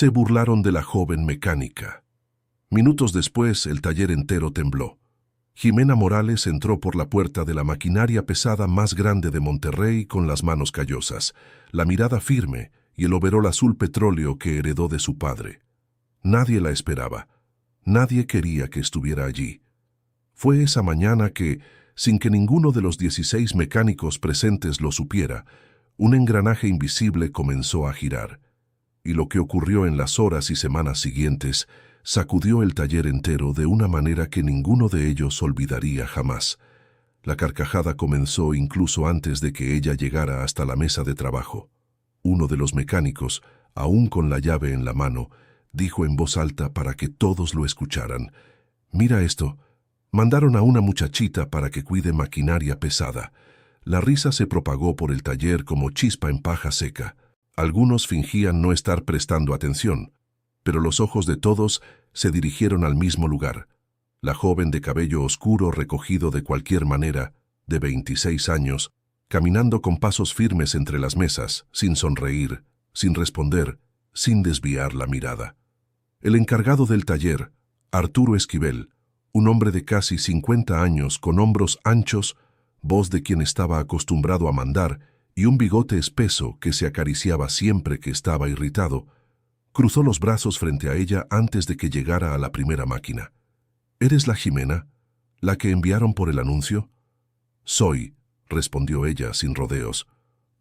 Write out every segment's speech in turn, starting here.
se burlaron de la joven mecánica. Minutos después, el taller entero tembló. Jimena Morales entró por la puerta de la maquinaria pesada más grande de Monterrey con las manos callosas, la mirada firme y el overol azul petróleo que heredó de su padre. Nadie la esperaba. Nadie quería que estuviera allí. Fue esa mañana que, sin que ninguno de los 16 mecánicos presentes lo supiera, un engranaje invisible comenzó a girar. Y lo que ocurrió en las horas y semanas siguientes sacudió el taller entero de una manera que ninguno de ellos olvidaría jamás. La carcajada comenzó incluso antes de que ella llegara hasta la mesa de trabajo. Uno de los mecánicos, aún con la llave en la mano, dijo en voz alta para que todos lo escucharan: «Mira esto. Mandaron a una muchachita para que cuide maquinaria pesada». La risa se propagó por el taller como chispa en paja seca. Algunos fingían no estar prestando atención, pero los ojos de todos se dirigieron al mismo lugar. La joven de cabello oscuro recogido de cualquier manera, de 26 años, caminando con pasos firmes entre las mesas, sin sonreír, sin responder, sin desviar la mirada. El encargado del taller, Arturo Esquivel, un hombre de casi 50 años con hombros anchos, voz de quien estaba acostumbrado a mandar y un bigote espeso que se acariciaba siempre que estaba irritado, cruzó los brazos frente a ella antes de que llegara a la primera máquina. «¿Eres la Jimena, la que enviaron por el anuncio?» «Soy», respondió ella sin rodeos.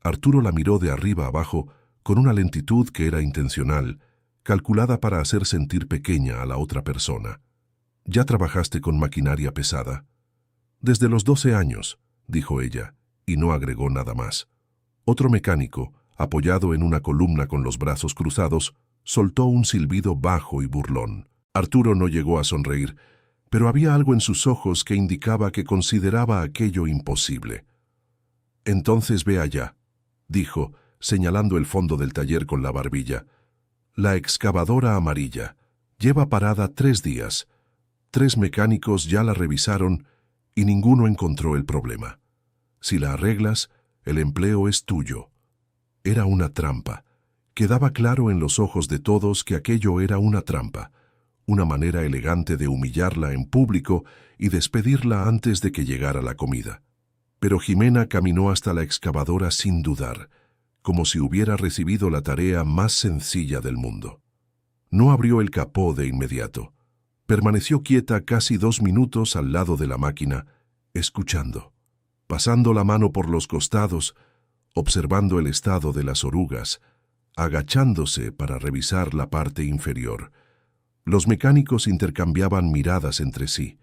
Arturo la miró de arriba abajo con una lentitud que era intencional, calculada para hacer sentir pequeña a la otra persona. «¿Ya trabajaste con maquinaria pesada?» «Desde los 12 años», dijo ella, y no agregó nada más. Otro mecánico, apoyado en una columna con los brazos cruzados, soltó un silbido bajo y burlón. Arturo no llegó a sonreír, pero había algo en sus ojos que indicaba que consideraba aquello imposible. «Entonces ve allá», dijo, señalando el fondo del taller con la barbilla. «La excavadora amarilla. Lleva parada 3 días. 3 mecánicos ya la revisaron y ninguno encontró el problema. Si la arreglas, el empleo es tuyo». Era una trampa. Quedaba claro en los ojos de todos que aquello era una trampa, una manera elegante de humillarla en público y despedirla antes de que llegara la comida. Pero Jimena caminó hasta la excavadora sin dudar, como si hubiera recibido la tarea más sencilla del mundo. No abrió el capó de inmediato. Permaneció quieta casi 2 minutos al lado de la máquina, escuchando, pasando la mano por los costados, observando el estado de las orugas, agachándose para revisar la parte inferior. Los mecánicos intercambiaban miradas entre sí.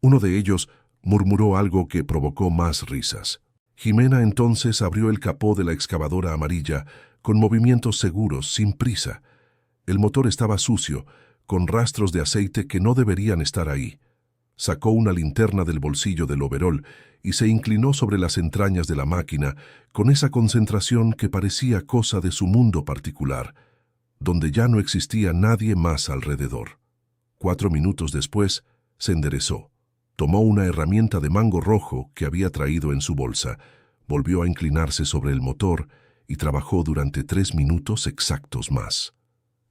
Uno de ellos murmuró algo que provocó más risas. Jimena entonces abrió el capó de la excavadora amarilla con movimientos seguros, sin prisa. El motor estaba sucio, con rastros de aceite que no deberían estar ahí. Sacó una linterna del bolsillo del overol y se inclinó sobre las entrañas de la máquina con esa concentración que parecía cosa de su mundo particular, donde ya no existía nadie más alrededor. 4 minutos después, se enderezó. Tomó una herramienta de mango rojo que había traído en su bolsa, volvió a inclinarse sobre el motor y trabajó durante 3 minutos exactos más.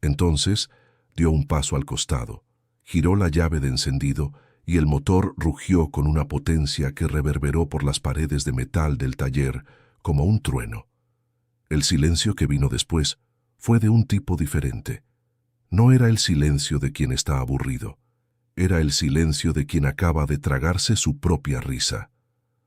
Entonces, dio un paso al costado, giró la llave de encendido y el motor rugió con una potencia que reverberó por las paredes de metal del taller como un trueno. El silencio que vino después fue de un tipo diferente. No era el silencio de quien está aburrido. Era el silencio de quien acaba de tragarse su propia risa.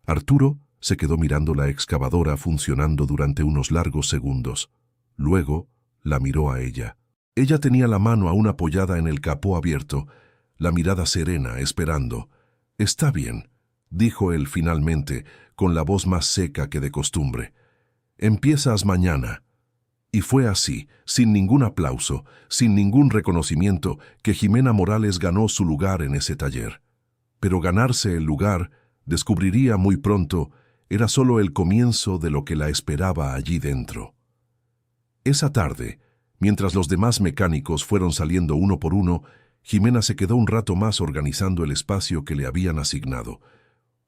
Arturo se quedó mirando la excavadora funcionando durante unos largos segundos. Luego la miró a ella. Ella tenía la mano aún apoyada en el capó abierto, la mirada serena, esperando. «Está bien», dijo él finalmente, con la voz más seca que de costumbre. «Empiezas mañana». Y fue así, sin ningún aplauso, sin ningún reconocimiento, que Jimena Morales ganó su lugar en ese taller. Pero ganarse el lugar, descubriría muy pronto, era solo el comienzo de lo que la esperaba allí dentro. Esa tarde, mientras los demás mecánicos fueron saliendo uno por uno, Jimena se quedó un rato más organizando el espacio que le habían asignado.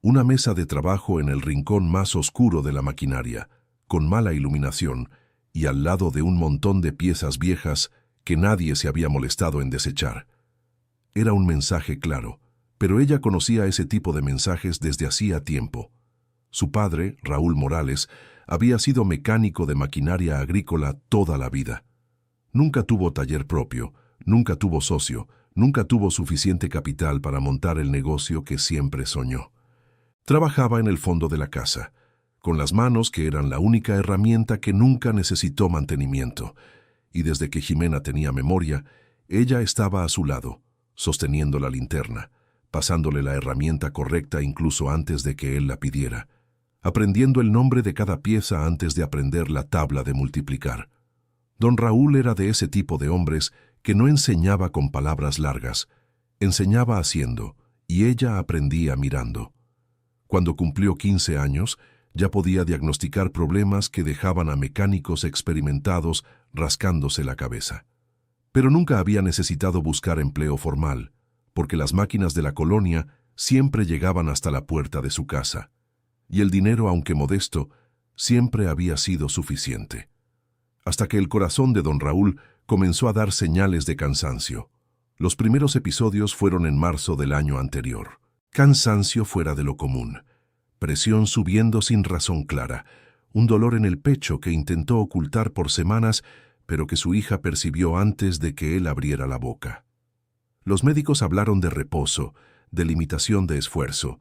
Una mesa de trabajo en el rincón más oscuro de la maquinaria, con mala iluminación, y al lado de un montón de piezas viejas que nadie se había molestado en desechar. Era un mensaje claro, pero ella conocía ese tipo de mensajes desde hacía tiempo. Su padre, Raúl Morales, había sido mecánico de maquinaria agrícola toda la vida. Nunca tuvo taller propio, nunca tuvo socio, nunca tuvo suficiente capital para montar el negocio que siempre soñó. Trabajaba en el fondo de la casa, con las manos que eran la única herramienta que nunca necesitó mantenimiento, y desde que Jimena tenía memoria, ella estaba a su lado, sosteniendo la linterna, pasándole la herramienta correcta incluso antes de que él la pidiera, aprendiendo el nombre de cada pieza antes de aprender la tabla de multiplicar. Don Raúl era de ese tipo de hombres que no enseñaba con palabras largas, enseñaba haciendo, y ella aprendía mirando. Cuando cumplió 15 años, ya podía diagnosticar problemas que dejaban a mecánicos experimentados rascándose la cabeza. Pero nunca había necesitado buscar empleo formal, porque las máquinas de la colonia siempre llegaban hasta la puerta de su casa, y el dinero, aunque modesto, siempre había sido suficiente. Hasta que el corazón de don Raúl comenzó a dar señales de cansancio. Los primeros episodios fueron en marzo del año anterior. Cansancio fuera de lo común, presión subiendo sin razón clara, un dolor en el pecho que intentó ocultar por semanas, pero que su hija percibió antes de que él abriera la boca. Los médicos hablaron de reposo, de limitación de esfuerzo,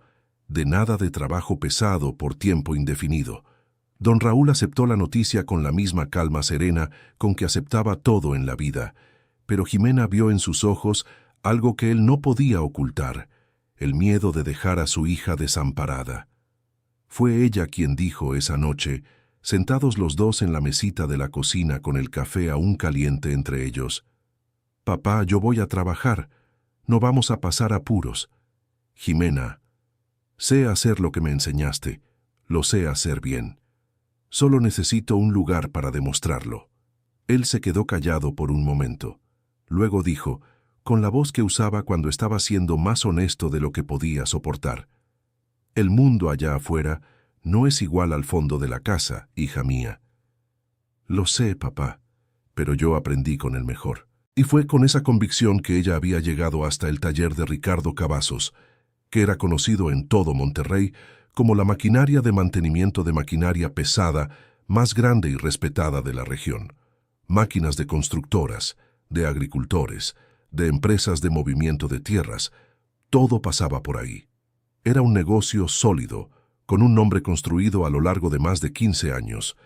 de nada de trabajo pesado por tiempo indefinido. Don Raúl aceptó la noticia con la misma calma serena con que aceptaba todo en la vida, pero Jimena vio en sus ojos algo que él no podía ocultar, el miedo de dejar a su hija desamparada. Fue ella quien dijo esa noche, sentados los dos en la mesita de la cocina con el café aún caliente entre ellos: «Papá, yo voy a trabajar, no vamos a pasar apuros. Jimena, sé hacer lo que me enseñaste, lo sé hacer bien. Solo necesito un lugar para demostrarlo». Él se quedó callado por un momento. Luego dijo, con la voz que usaba cuando estaba siendo más honesto de lo que podía soportar: «El mundo allá afuera no es igual al fondo de la casa, hija mía». «Lo sé, papá, pero yo aprendí con el mejor». Y fue con esa convicción que ella había llegado hasta el taller de Ricardo Cavazos, que era conocido en todo Monterrey como la maquinaria de mantenimiento de maquinaria pesada más grande y respetada de la región. Máquinas de constructoras, de agricultores, de empresas de movimiento de tierras, todo pasaba por ahí. Era un negocio sólido, con un nombre construido a lo largo de más de 15 años,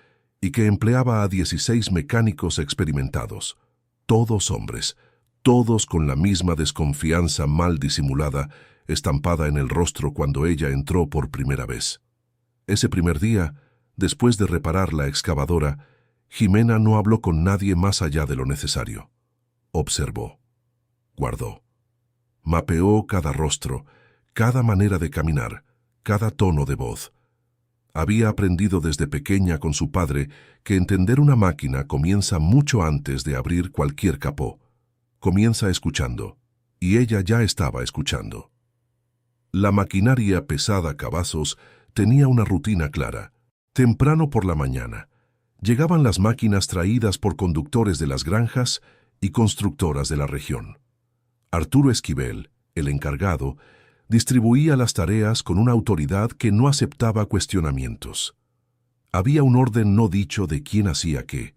y que empleaba a 16 mecánicos experimentados, todos hombres, todos con la misma desconfianza mal disimulada estampada en el rostro cuando ella entró por primera vez. Ese primer día, después de reparar la excavadora, Jimena no habló con nadie más allá de lo necesario. Observó, guardó, mapeó cada rostro, cada manera de caminar, cada tono de voz. Había aprendido desde pequeña con su padre que entender una máquina comienza mucho antes de abrir cualquier capó. Comienza escuchando, y ella ya estaba escuchando. La maquinaria pesada Cavazos tenía una rutina clara. Temprano por la mañana, llegaban las máquinas traídas por conductores de las granjas y constructoras de la región. Arturo Esquivel, el encargado, distribuía las tareas con una autoridad que no aceptaba cuestionamientos. Había un orden no dicho de quién hacía qué,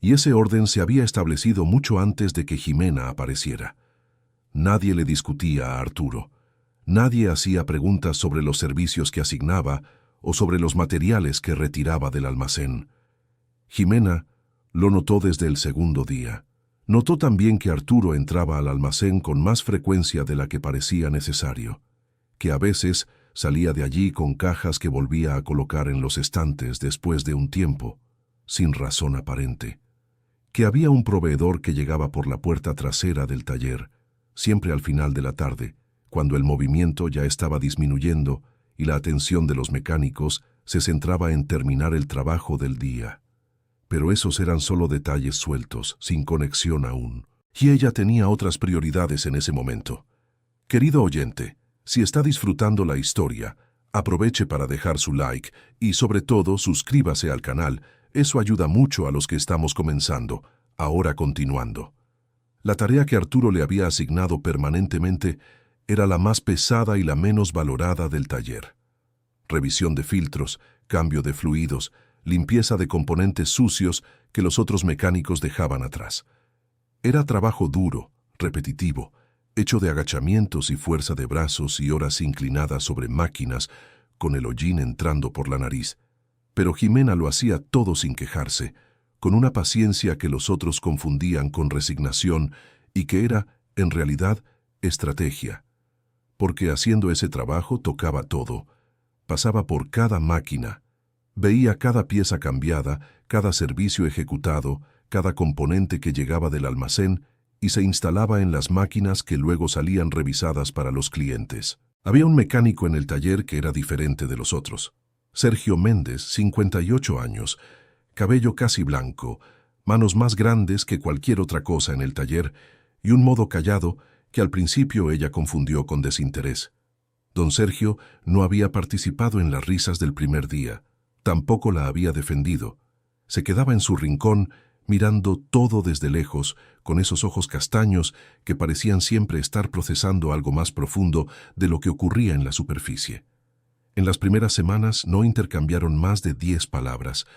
y ese orden se había establecido mucho antes de que Jimena apareciera. Nadie le discutía a Arturo. Nadie hacía preguntas sobre los servicios que asignaba o sobre los materiales que retiraba del almacén. Jimena lo notó desde el segundo día. Notó también que Arturo entraba al almacén con más frecuencia de la que parecía necesario, que a veces salía de allí con cajas que volvía a colocar en los estantes después de un tiempo, sin razón aparente, que había un proveedor que llegaba por la puerta trasera del taller, siempre al final de la tarde, cuando el movimiento ya estaba disminuyendo y la atención de los mecánicos se centraba en terminar el trabajo del día. Pero esos eran solo detalles sueltos, sin conexión aún, y ella tenía otras prioridades en ese momento. Querido oyente, si está disfrutando la historia, aproveche para dejar su like y sobre todo suscríbase al canal. Eso ayuda mucho a los que estamos comenzando. Ahora continuando. La tarea que Arturo le había asignado permanentemente era la más pesada y la menos valorada del taller. Revisión de filtros, cambio de fluidos, limpieza de componentes sucios que los otros mecánicos dejaban atrás. Era trabajo duro, repetitivo, hecho de agachamientos y fuerza de brazos y horas inclinadas sobre máquinas, con el hollín entrando por la nariz. Pero Jimena lo hacía todo sin quejarse, con una paciencia que los otros confundían con resignación y que era, en realidad, estrategia. Porque haciendo ese trabajo tocaba todo, pasaba por cada máquina, veía cada pieza cambiada, cada servicio ejecutado, cada componente que llegaba del almacén y se instalaba en las máquinas que luego salían revisadas para los clientes. Había un mecánico en el taller que era diferente de los otros. Sergio Méndez, 58 años, cabello casi blanco, manos más grandes que cualquier otra cosa en el taller y un modo callado que al principio ella confundió con desinterés. Don Sergio no había participado en las risas del primer día, tampoco la había defendido. Se quedaba en su rincón mirando todo desde lejos, con esos ojos castaños que parecían siempre estar procesando algo más profundo de lo que ocurría en la superficie. En las primeras semanas no intercambiaron más de 10 palabras,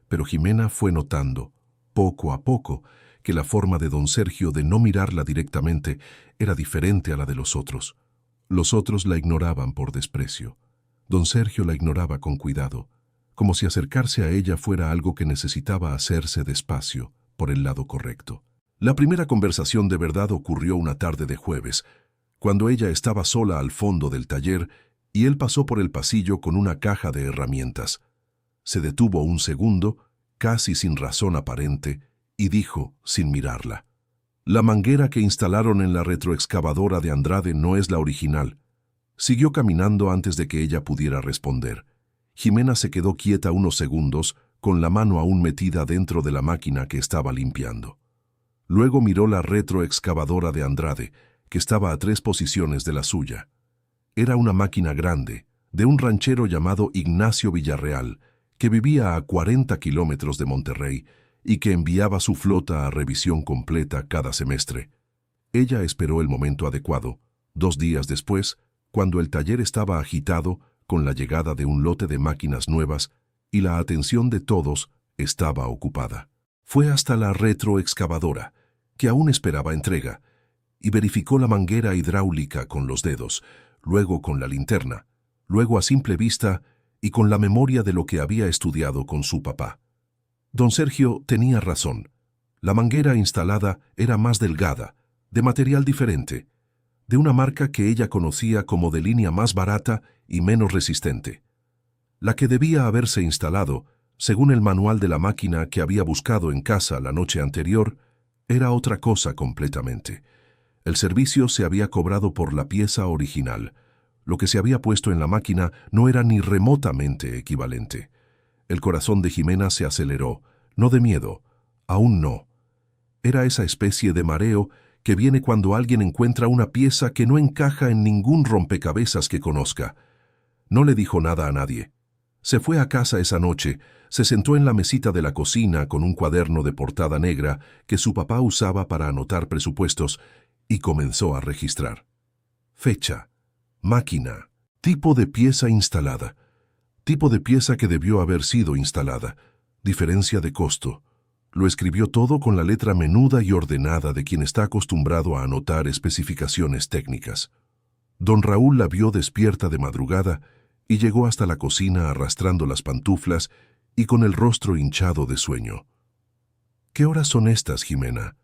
pero Jimena fue notando, poco a poco, que la forma de don Sergio de no mirarla directamente era diferente a la de los otros. Los otros la ignoraban por desprecio. Don Sergio la ignoraba con cuidado, como si acercarse a ella fuera algo que necesitaba hacerse despacio, por el lado correcto. La primera conversación de verdad ocurrió una tarde de jueves, cuando ella estaba sola al fondo del taller y él pasó por el pasillo con una caja de herramientas. Se detuvo un segundo, casi sin razón aparente, y dijo, sin mirarla: «La manguera que instalaron en la retroexcavadora de Andrade no es la original». Siguió caminando antes de que ella pudiera responder. Jimena se quedó quieta unos segundos, con la mano aún metida dentro de la máquina que estaba limpiando. Luego miró la retroexcavadora de Andrade, que estaba a 3 posiciones de la suya. Era una máquina grande, de un ranchero llamado Ignacio Villarreal, que vivía a 40 kilómetros de Monterrey y que enviaba su flota a revisión completa cada semestre. Ella esperó el momento adecuado, 2 días después, cuando el taller estaba agitado con la llegada de un lote de máquinas nuevas y la atención de todos estaba ocupada. Fue hasta la retroexcavadora, que aún esperaba entrega, y verificó la manguera hidráulica con los dedos, luego con la linterna, luego a simple vista y con la memoria de lo que había estudiado con su papá. Don Sergio tenía razón. La manguera instalada era más delgada, de material diferente, de una marca que ella conocía como de línea más barata y menos resistente. La que debía haberse instalado, según el manual de la máquina que había buscado en casa la noche anterior, era otra cosa completamente. El servicio se había cobrado por la pieza original. Lo que se había puesto en la máquina no era ni remotamente equivalente. El corazón de Jimena se aceleró, no de miedo, aún no. Era esa especie de mareo que viene cuando alguien encuentra una pieza que no encaja en ningún rompecabezas que conozca. No le dijo nada a nadie. Se fue a casa esa noche, se sentó en la mesita de la cocina con un cuaderno de portada negra que su papá usaba para anotar presupuestos y comenzó a registrar. Fecha, máquina, tipo de pieza instalada, tipo de pieza que debió haber sido instalada, diferencia de costo. Lo escribió todo con la letra menuda y ordenada de quien está acostumbrado a anotar especificaciones técnicas. Don Raúl la vio despierta de madrugada y llegó hasta la cocina arrastrando las pantuflas y con el rostro hinchado de sueño. «¿Qué horas son estas, Jimena?»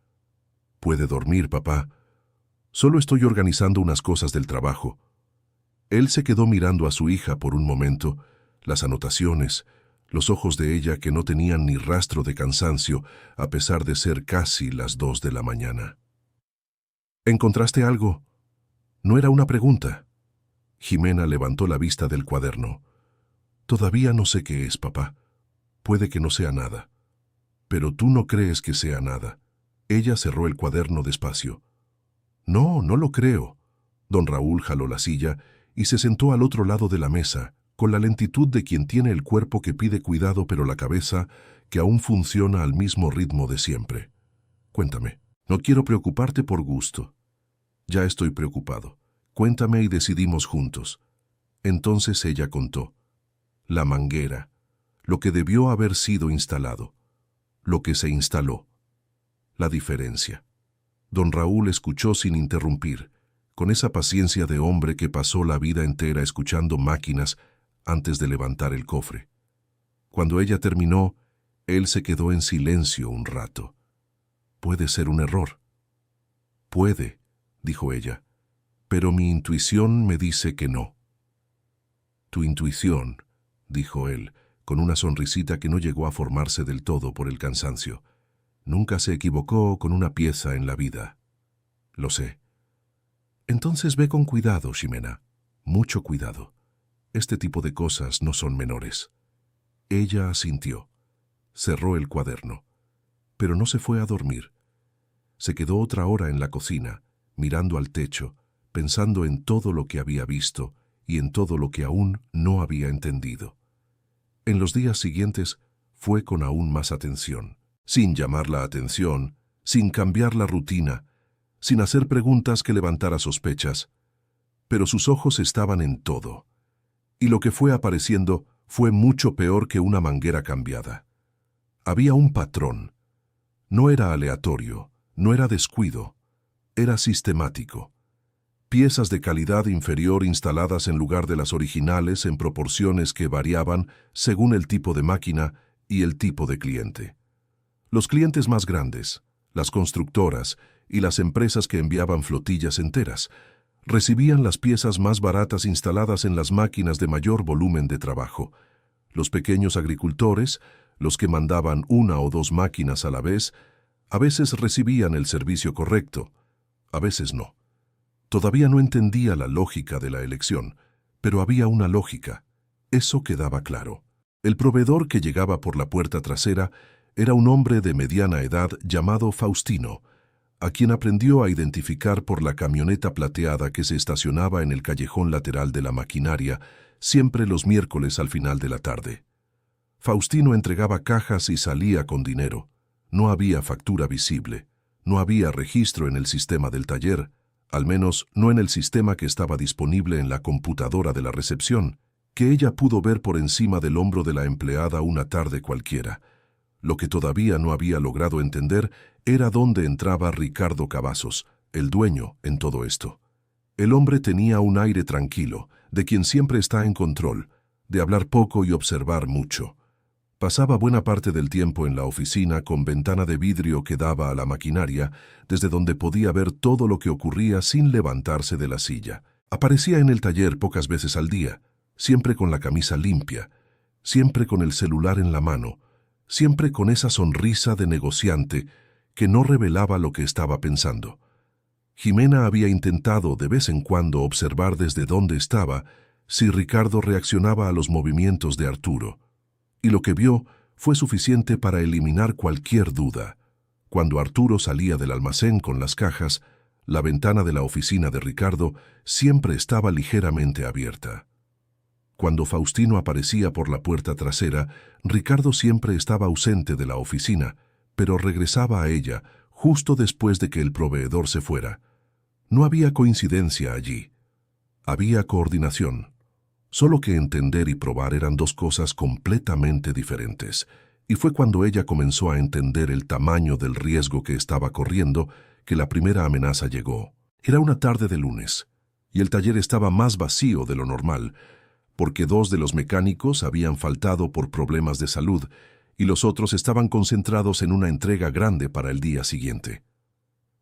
«Puede dormir, papá. Solo estoy organizando unas cosas del trabajo». Él se quedó mirando a su hija por un momento, las anotaciones, los ojos de ella que no tenían ni rastro de cansancio, a pesar de ser casi las 2 de la mañana. «¿Encontraste algo?» No era una pregunta. Jimena levantó la vista del cuaderno. «Todavía no sé qué es, papá. Puede que no sea nada. Pero tú no crees que sea nada». Ella cerró el cuaderno despacio. «No, no lo creo». Don Raúl jaló la silla y se sentó al otro lado de la mesa, con la lentitud de quien tiene el cuerpo que pide cuidado pero la cabeza que aún funciona al mismo ritmo de siempre. «Cuéntame». No quiero preocuparte por gusto. Ya estoy preocupado. Cuéntame y decidimos juntos. Entonces ella contó. La manguera. Lo que debió haber sido instalado. Lo que se instaló. La diferencia. Don Raúl escuchó sin interrumpir, con esa paciencia de hombre que pasó la vida entera escuchando máquinas antes de levantar el cofre. Cuando ella terminó, él se quedó en silencio un rato. Puede ser un error. Puede, dijo ella, pero mi intuición me dice que no. Tu intuición, dijo él, con una sonrisita que no llegó a formarse del todo por el cansancio. Nunca se equivocó con una pieza en la vida. Lo sé. Entonces ve con cuidado, Ximena. Mucho cuidado. Este tipo de cosas no son menores. Ella asintió. Cerró el cuaderno. Pero no se fue a dormir. Se quedó otra hora en la cocina, mirando al techo, pensando en todo lo que había visto y en todo lo que aún no había entendido. En los días siguientes fue con aún más atención, sin llamar la atención, sin cambiar la rutina, sin hacer preguntas que levantara sospechas, pero sus ojos estaban en todo, y lo que fue apareciendo fue mucho peor que una manguera cambiada. Había un patrón. No era aleatorio, no era descuido, era sistemático. Piezas de calidad inferior instaladas en lugar de las originales en proporciones que variaban según el tipo de máquina y el tipo de cliente. Los clientes más grandes, las constructoras y las empresas que enviaban flotillas enteras, recibían las piezas más baratas instaladas en las máquinas de mayor volumen de trabajo. Los pequeños agricultores, los que mandaban una o dos máquinas a la vez, a veces recibían el servicio correcto, a veces no. Todavía no entendía la lógica de la elección, pero había una lógica. Eso quedaba claro. El proveedor que llegaba por la puerta trasera era un hombre de mediana edad llamado Faustino, a quien aprendió a identificar por la camioneta plateada que se estacionaba en el callejón lateral de la maquinaria, siempre los miércoles al final de la tarde. Faustino entregaba cajas y salía con dinero. No había factura visible, no había registro en el sistema del taller, al menos no en el sistema que estaba disponible en la computadora de la recepción, que ella pudo ver por encima del hombro de la empleada una tarde cualquiera. Lo que todavía no había logrado entender era dónde entraba Ricardo Cavazos, el dueño, en todo esto. El hombre tenía un aire tranquilo, de quien siempre está en control, de hablar poco y observar mucho. Pasaba buena parte del tiempo en la oficina con ventana de vidrio que daba a la maquinaria, desde donde podía ver todo lo que ocurría sin levantarse de la silla. Aparecía en el taller pocas veces al día, siempre con la camisa limpia, siempre con el celular en la mano, siempre con esa sonrisa de negociante que no revelaba lo que estaba pensando. Ximena había intentado de vez en cuando observar desde dónde estaba si Ricardo reaccionaba a los movimientos de Arturo, y lo que vio fue suficiente para eliminar cualquier duda. Cuando Arturo salía del almacén con las cajas, la ventana de la oficina de Ricardo siempre estaba ligeramente abierta. Cuando Faustino aparecía por la puerta trasera, Ricardo siempre estaba ausente de la oficina, pero regresaba a ella justo después de que el proveedor se fuera. No había coincidencia allí. Había coordinación. Solo que entender y probar eran dos cosas completamente diferentes, y fue cuando ella comenzó a entender el tamaño del riesgo que estaba corriendo que la primera amenaza llegó. Era una tarde de lunes, y el taller estaba más vacío de lo normal, porque dos de los mecánicos habían faltado por problemas de salud, y los otros estaban concentrados en una entrega grande para el día siguiente.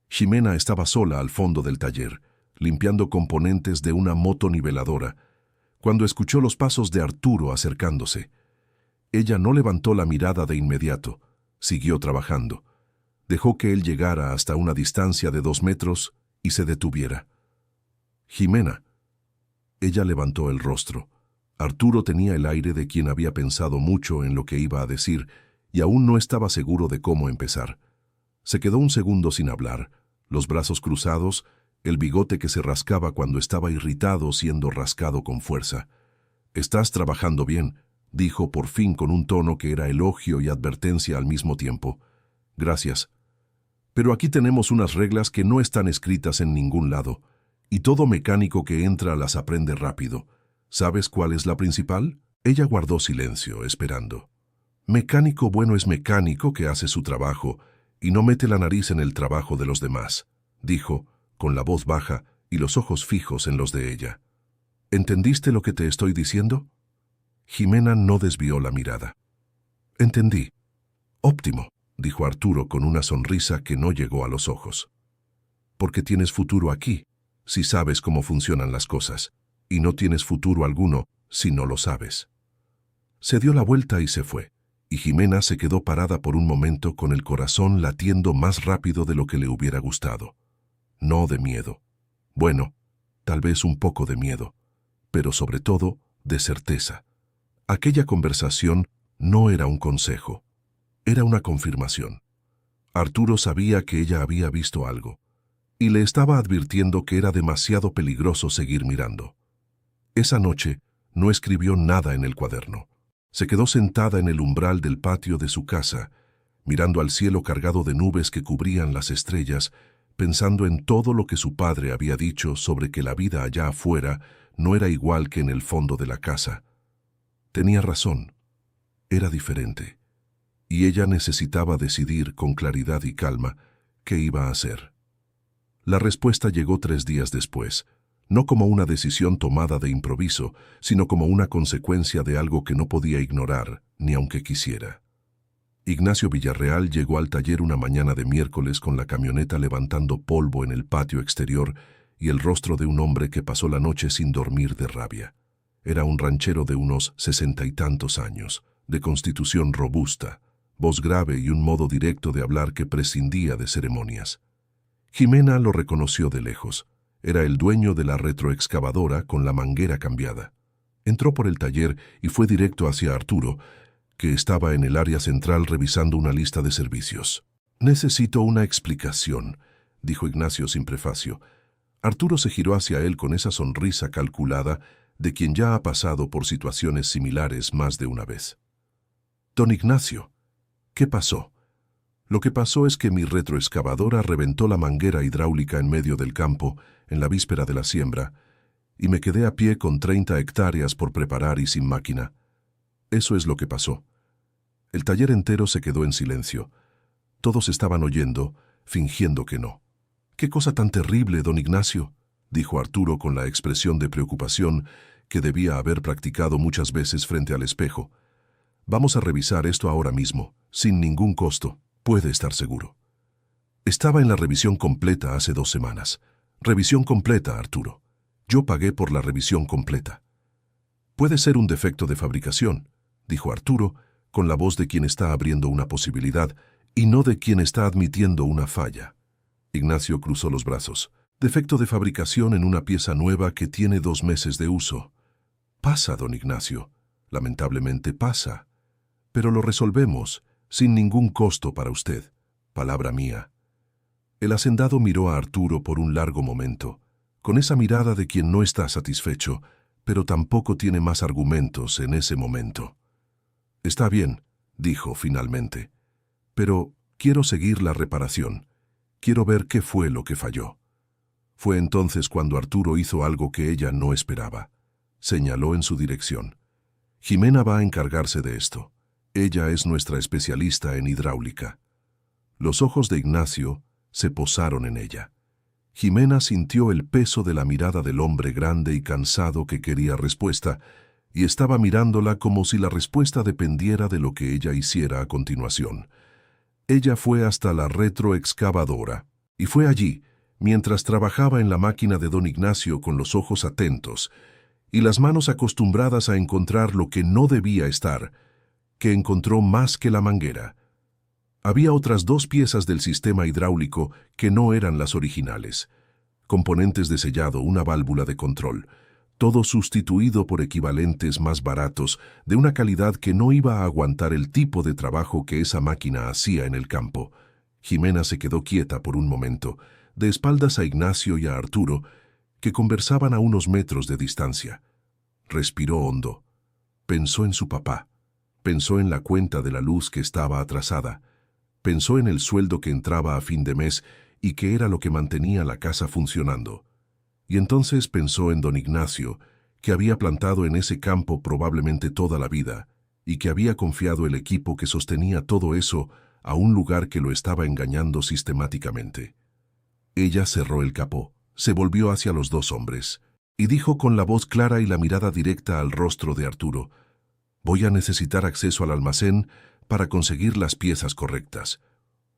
Ximena estaba sola al fondo del taller, limpiando componentes de una motoniveladora, cuando escuchó los pasos de Arturo acercándose. Ella no levantó la mirada de inmediato, siguió trabajando. Dejó que él llegara hasta una distancia de 2 metros y se detuviera. «Ximena». Ella levantó el rostro. Arturo tenía el aire de quien había pensado mucho en lo que iba a decir y aún no estaba seguro de cómo empezar. Se quedó un segundo sin hablar, los brazos cruzados, el bigote que se rascaba cuando estaba irritado siendo rascado con fuerza. «Estás trabajando bien», dijo por fin con un tono que era elogio y advertencia al mismo tiempo. «Gracias». Pero aquí tenemos unas reglas que no están escritas en ningún lado, y todo mecánico que entra las aprende rápido. ¿Sabes cuál es la principal? Ella guardó silencio, esperando. Mecánico bueno es mecánico que hace su trabajo y no mete la nariz en el trabajo de los demás, dijo, con la voz baja y los ojos fijos en los de ella. ¿Entendiste lo que te estoy diciendo? Jimena no desvió la mirada. Entendí. Óptimo, dijo Arturo con una sonrisa que no llegó a los ojos. Porque tienes futuro aquí, si sabes cómo funcionan las cosas, y no tienes futuro alguno si no lo sabes. Se dio la vuelta y se fue, y Jimena se quedó parada por un momento con el corazón latiendo más rápido de lo que le hubiera gustado. No de miedo. Bueno, tal vez un poco de miedo, pero sobre todo de certeza. Aquella conversación no era un consejo, era una confirmación. Arturo sabía que ella había visto algo, y le estaba advirtiendo que era demasiado peligroso seguir mirando. Esa noche no escribió nada en el cuaderno. Se quedó sentada en el umbral del patio de su casa, mirando al cielo cargado de nubes que cubrían las estrellas, pensando en todo lo que su padre había dicho sobre que la vida allá afuera no era igual que en el fondo de la casa. Tenía razón, era diferente, y ella necesitaba decidir con claridad y calma qué iba a hacer. La respuesta llegó 3 días después, no como una decisión tomada de improviso, sino como una consecuencia de algo que no podía ignorar, ni aunque quisiera. Ignacio Villarreal llegó al taller una mañana de miércoles con la camioneta levantando polvo en el patio exterior y el rostro de un hombre que pasó la noche sin dormir de rabia. Era un ranchero de unos 60 y tantos años, de constitución robusta, voz grave y un modo directo de hablar que prescindía de ceremonias. Jimena lo reconoció de lejos. Era el dueño de la retroexcavadora con la manguera cambiada. Entró por el taller y fue directo hacia Arturo, que estaba en el área central revisando una lista de servicios. «Necesito una explicación», dijo Ignacio sin prefacio. Arturo se giró hacia él con esa sonrisa calculada de quien ya ha pasado por situaciones similares más de una vez. «Don Ignacio, ¿qué pasó?» «Lo que pasó es que mi retroexcavadora reventó la manguera hidráulica en medio del campo, en la víspera de la siembra, y me quedé a pie con 30 hectáreas por preparar y sin máquina. Eso es lo que pasó». El taller entero se quedó en silencio. Todos estaban oyendo, fingiendo que no. «¿Qué cosa tan terrible, don Ignacio?», dijo Arturo con la expresión de preocupación que debía haber practicado muchas veces frente al espejo. «Vamos a revisar esto ahora mismo, sin ningún costo, puede estar seguro». «Estaba en la revisión completa hace 2 semanas. Revisión completa, Arturo. Yo pagué por la revisión completa». «Puede ser un defecto de fabricación», dijo Arturo, con la voz de quien está abriendo una posibilidad y no de quien está admitiendo una falla. Ignacio cruzó los brazos. «Defecto de fabricación en una pieza nueva que tiene 2 meses de uso». «Pasa, don Ignacio. Lamentablemente pasa. Pero lo resolvemos, sin ningún costo para usted. Palabra mía». El hacendado miró a Arturo por un largo momento, con esa mirada de quien no está satisfecho, pero tampoco tiene más argumentos en ese momento. «Está bien», dijo finalmente, «pero quiero seguir la reparación. Quiero ver qué fue lo que falló». Fue entonces cuando Arturo hizo algo que ella no esperaba. Señaló en su dirección. «Jimena va a encargarse de esto. Ella es nuestra especialista en hidráulica». Los ojos de Ignacio se posaron en ella. Jimena sintió el peso de la mirada del hombre grande y cansado que quería respuesta, y estaba mirándola como si la respuesta dependiera de lo que ella hiciera a continuación. Ella fue hasta la retroexcavadora, y fue allí, mientras trabajaba en la máquina de don Ignacio con los ojos atentos y las manos acostumbradas a encontrar lo que no debía estar, que encontró más que la manguera. Había otras 2 piezas del sistema hidráulico que no eran las originales. Componentes de sellado, una válvula de control, todo sustituido por equivalentes más baratos, de una calidad que no iba a aguantar el tipo de trabajo que esa máquina hacía en el campo. Jimena se quedó quieta por un momento, de espaldas a Ignacio y a Arturo, que conversaban a unos metros de distancia. Respiró hondo. Pensó en su papá. Pensó en la cuenta de la luz que estaba atrasada. Pensó en el sueldo que entraba a fin de mes y que era lo que mantenía la casa funcionando. Y entonces pensó en don Ignacio, que había plantado en ese campo probablemente toda la vida, y que había confiado el equipo que sostenía todo eso a un lugar que lo estaba engañando sistemáticamente. Ella cerró el capó, se volvió hacia los dos hombres, y dijo con la voz clara y la mirada directa al rostro de Arturo: «Voy a necesitar acceso al almacén para conseguir las piezas correctas».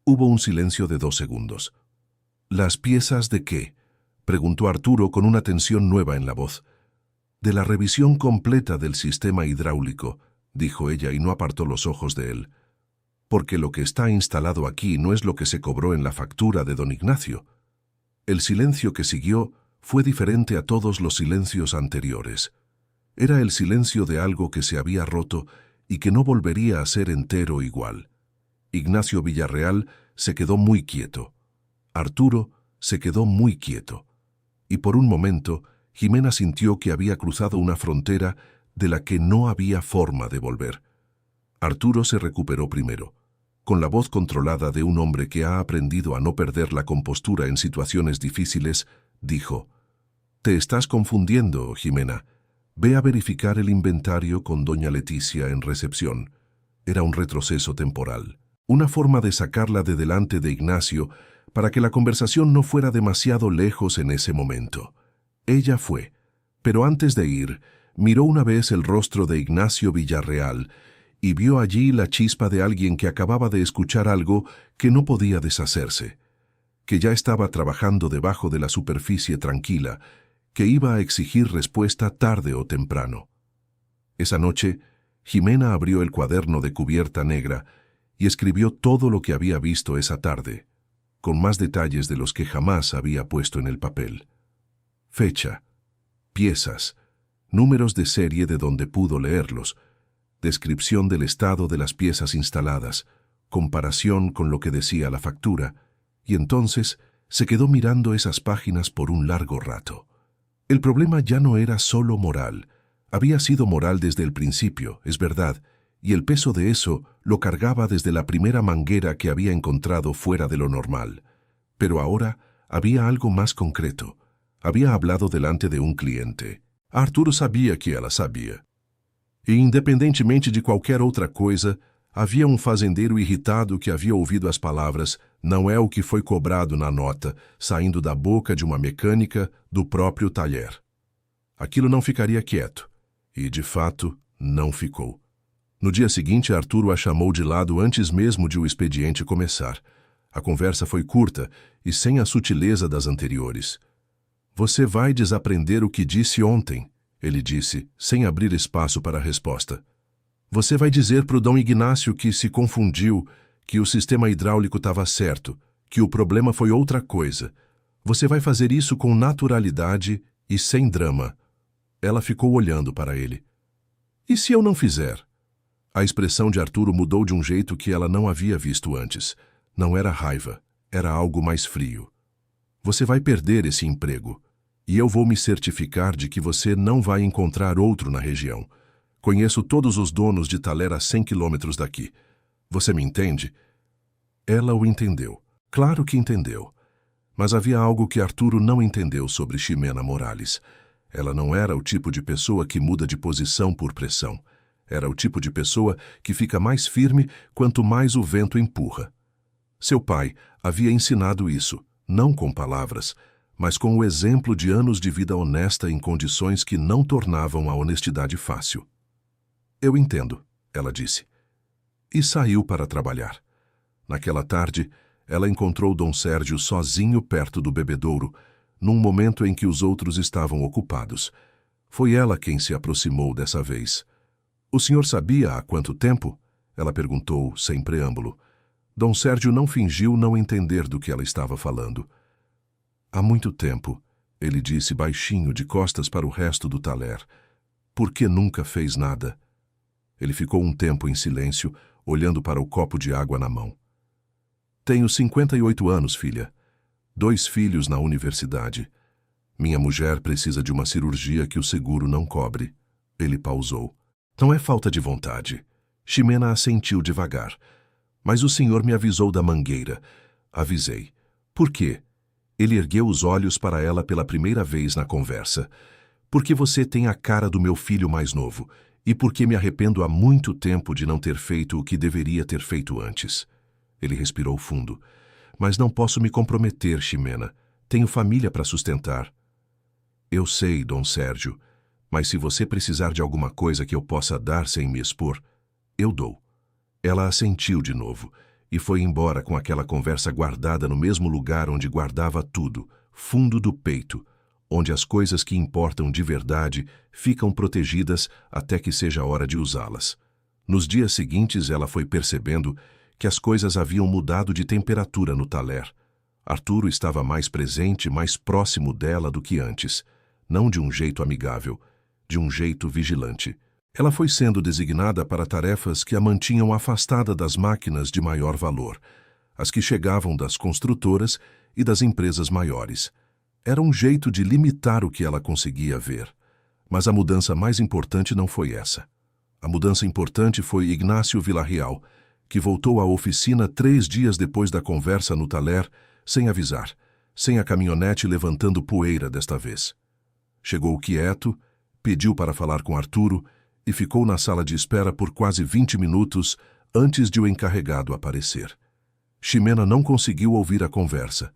Hubo un silencio de 2 segundos. «¿Las piezas de qué?», preguntó Arturo con una tensión nueva en la voz. «De la revisión completa del sistema hidráulico», dijo ella y no apartó los ojos de él. «Porque lo que está instalado aquí no es lo que se cobró en la factura de don Ignacio». El silencio que siguió fue diferente a todos los silencios anteriores. Era el silencio de algo que se había roto y que no volvería a ser entero igual. Ignacio Villarreal se quedó muy quieto. Arturo se quedó muy quieto. Y por un momento, Jimena sintió que había cruzado una frontera de la que no había forma de volver. Arturo se recuperó primero. Con la voz controlada de un hombre que ha aprendido a no perder la compostura en situaciones difíciles, dijo: «Te estás confundiendo, Jimena. Ve a verificar el inventario con doña Leticia en recepción». Era un retroceso temporal, una forma de sacarla de delante de Ignacio para que la conversación no fuera demasiado lejos en ese momento. Ella fue, pero antes de ir, miró una vez el rostro de Ignacio Villarreal y vio allí la chispa de alguien que acababa de escuchar algo que no podía deshacerse, que ya estaba trabajando debajo de la superficie tranquila, que iba a exigir respuesta tarde o temprano. Esa noche, Jimena abrió el cuaderno de cubierta negra y escribió todo lo que había visto esa tarde, con más detalles de los que jamás había puesto en el papel. Fecha, piezas, números de serie de donde pudo leerlos, descripción del estado de las piezas instaladas, comparación con lo que decía la factura, y entonces se quedó mirando esas páginas por un largo rato. El problema ya no era solo moral. Había sido moral desde el principio, es verdad, y el peso de eso lo cargaba desde la primera manguera que había encontrado fuera de lo normal. Pero ahora había algo más concreto. Había hablado delante de un cliente. Arturo sabia que ela sabia. E, independentemente de qualquer outra coisa, havia um fazendeiro irritado que havia ouvido as palavras «não é o que foi cobrado na nota» saindo da boca de uma mecânica do próprio taller. Aquilo não ficaria quieto. E, de fato, não ficou. No dia seguinte, Arturo a chamou de lado antes mesmo de o expediente começar. A conversa foi curta e sem a sutileza das anteriores. «Você vai desaprender o que disse ontem», ele disse, sem abrir espaço para a resposta. «Você vai dizer para o Dom Ignácio que se confundiu, que o sistema hidráulico estava certo, que o problema foi outra coisa. Você vai fazer isso com naturalidade e sem drama». Ela ficou olhando para ele. «E se eu não fizer?» A expressão de Arturo mudou de um jeito que ela não havia visto antes. Não era raiva, era algo mais frio. «Você vai perder esse emprego. E eu vou me certificar de que você não vai encontrar outro na região. Conheço todos os donos de taler a 100 quilômetros daqui. Você me entende?» Ela o entendeu. Claro que entendeu. Mas havia algo que Arturo não entendeu sobre Ximena Morales. Ela não era o tipo de pessoa que muda de posição por pressão. Era o tipo de pessoa que fica mais firme quanto mais o vento empurra. Seu pai havia ensinado isso, não com palavras, mas com o exemplo de anos de vida honesta em condições que não tornavam a honestidade fácil. «Eu entendo», ela disse. E saiu para trabalhar. Naquela tarde, ela encontrou Dom Sérgio sozinho perto do bebedouro, num momento em que os outros estavam ocupados. Foi ela quem se aproximou dessa vez. «O senhor sabia há quanto tempo?» Ela perguntou, sem preâmbulo. Dom Sérgio não fingiu não entender do que ela estava falando. «Há muito tempo», ele disse baixinho, de costas para o resto do taler. «Por que nunca fez nada?» Ele ficou um tempo em silêncio, olhando para o copo de água na mão. «Tenho 58 anos, filha. 2 filhos na universidade. Minha mulher precisa de uma cirurgia que o seguro não cobre». Ele pausou. «Não é falta de vontade». Ximena assentiu devagar. Mas o senhor me avisou da mangueira. Avisei. Por quê? Ele ergueu os olhos para ela pela primeira vez na conversa. Porque você tem a cara do meu filho mais novo, e porque me arrependo há muito tempo de não ter feito o que deveria ter feito antes. Ele respirou fundo. Mas não posso me comprometer, Ximena. Tenho família para sustentar. Eu sei, Dom Sérgio, mas se você precisar de alguma coisa que eu possa dar sem me expor, eu dou. Ela assentiu de novo e foi embora com aquela conversa guardada no mesmo lugar onde guardava tudo, fundo do peito, onde as coisas que importam de verdade ficam protegidas até que seja a hora de usá-las. Nos dias seguintes ela foi percebendo que as coisas haviam mudado de temperatura no taler. Arturo estava mais presente, mais próximo dela do que antes, não de um jeito amigável, de um jeito vigilante. Ela foi sendo designada para tarefas que a mantinham afastada das máquinas de maior valor, as que chegavam das construtoras e das empresas maiores. Era um jeito de limitar o que ela conseguia ver. Mas a mudança mais importante não foi essa. A mudança importante foi Ignácio Villarreal, que voltou à oficina 3 dias depois da conversa no taler, sem avisar, sem a caminhonete levantando poeira desta vez. Chegou quieto, pediu para falar com Arturo e ficou na sala de espera por quase 20 minutos antes de o encarregado aparecer. Ximena não conseguiu ouvir a conversa,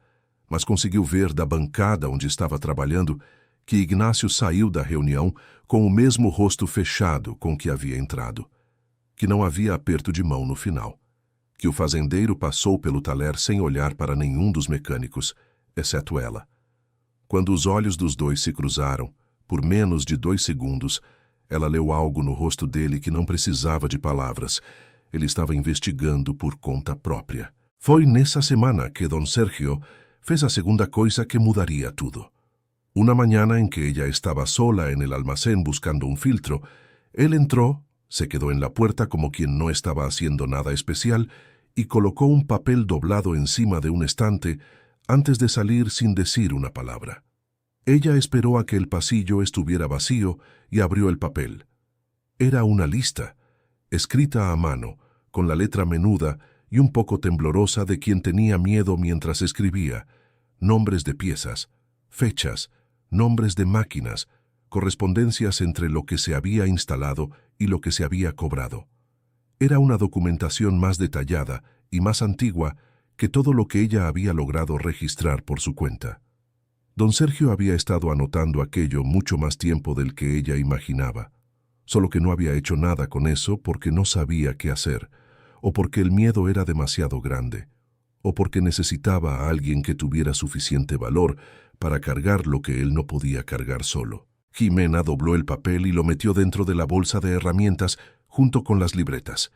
mas conseguiu ver da bancada onde estava trabalhando que Ignácio saiu da reunião com o mesmo rosto fechado com que havia entrado, que não havia aperto de mão no final, que o fazendeiro passou pelo taler sem olhar para nenhum dos mecânicos, exceto ela. Quando os olhos dos dois se cruzaram, por menos de 2 segundos, ela leu algo no rosto dele que não precisava de palavras. Ele estava investigando por conta própria. Foi nessa semana que Don Sergio fez a segunda coisa que mudaria tudo. Una mañana en que ella estaba sola en el almacén buscando un filtro, él entró, se quedó en la puerta como quien no estaba haciendo nada especial y colocó un papel doblado encima de un estante antes de salir sin decir una palabra. Ella esperó a que el pasillo estuviera vacío y abrió el papel. Era una lista, escrita a mano, con la letra menuda y un poco temblorosa de quien tenía miedo mientras escribía, nombres de piezas, fechas, nombres de máquinas, correspondencias entre lo que se había instalado y lo que se había cobrado. Era una documentación más detallada y más antigua que todo lo que ella había logrado registrar por su cuenta. Don Sergio había estado anotando aquello mucho más tiempo del que ella imaginaba, solo que no había hecho nada con eso porque no sabía qué hacer, o porque el miedo era demasiado grande, o porque necesitaba a alguien que tuviera suficiente valor para cargar lo que él no podía cargar solo. Ximena dobló el papel y lo metió dentro de la bolsa de herramientas junto con las libretas.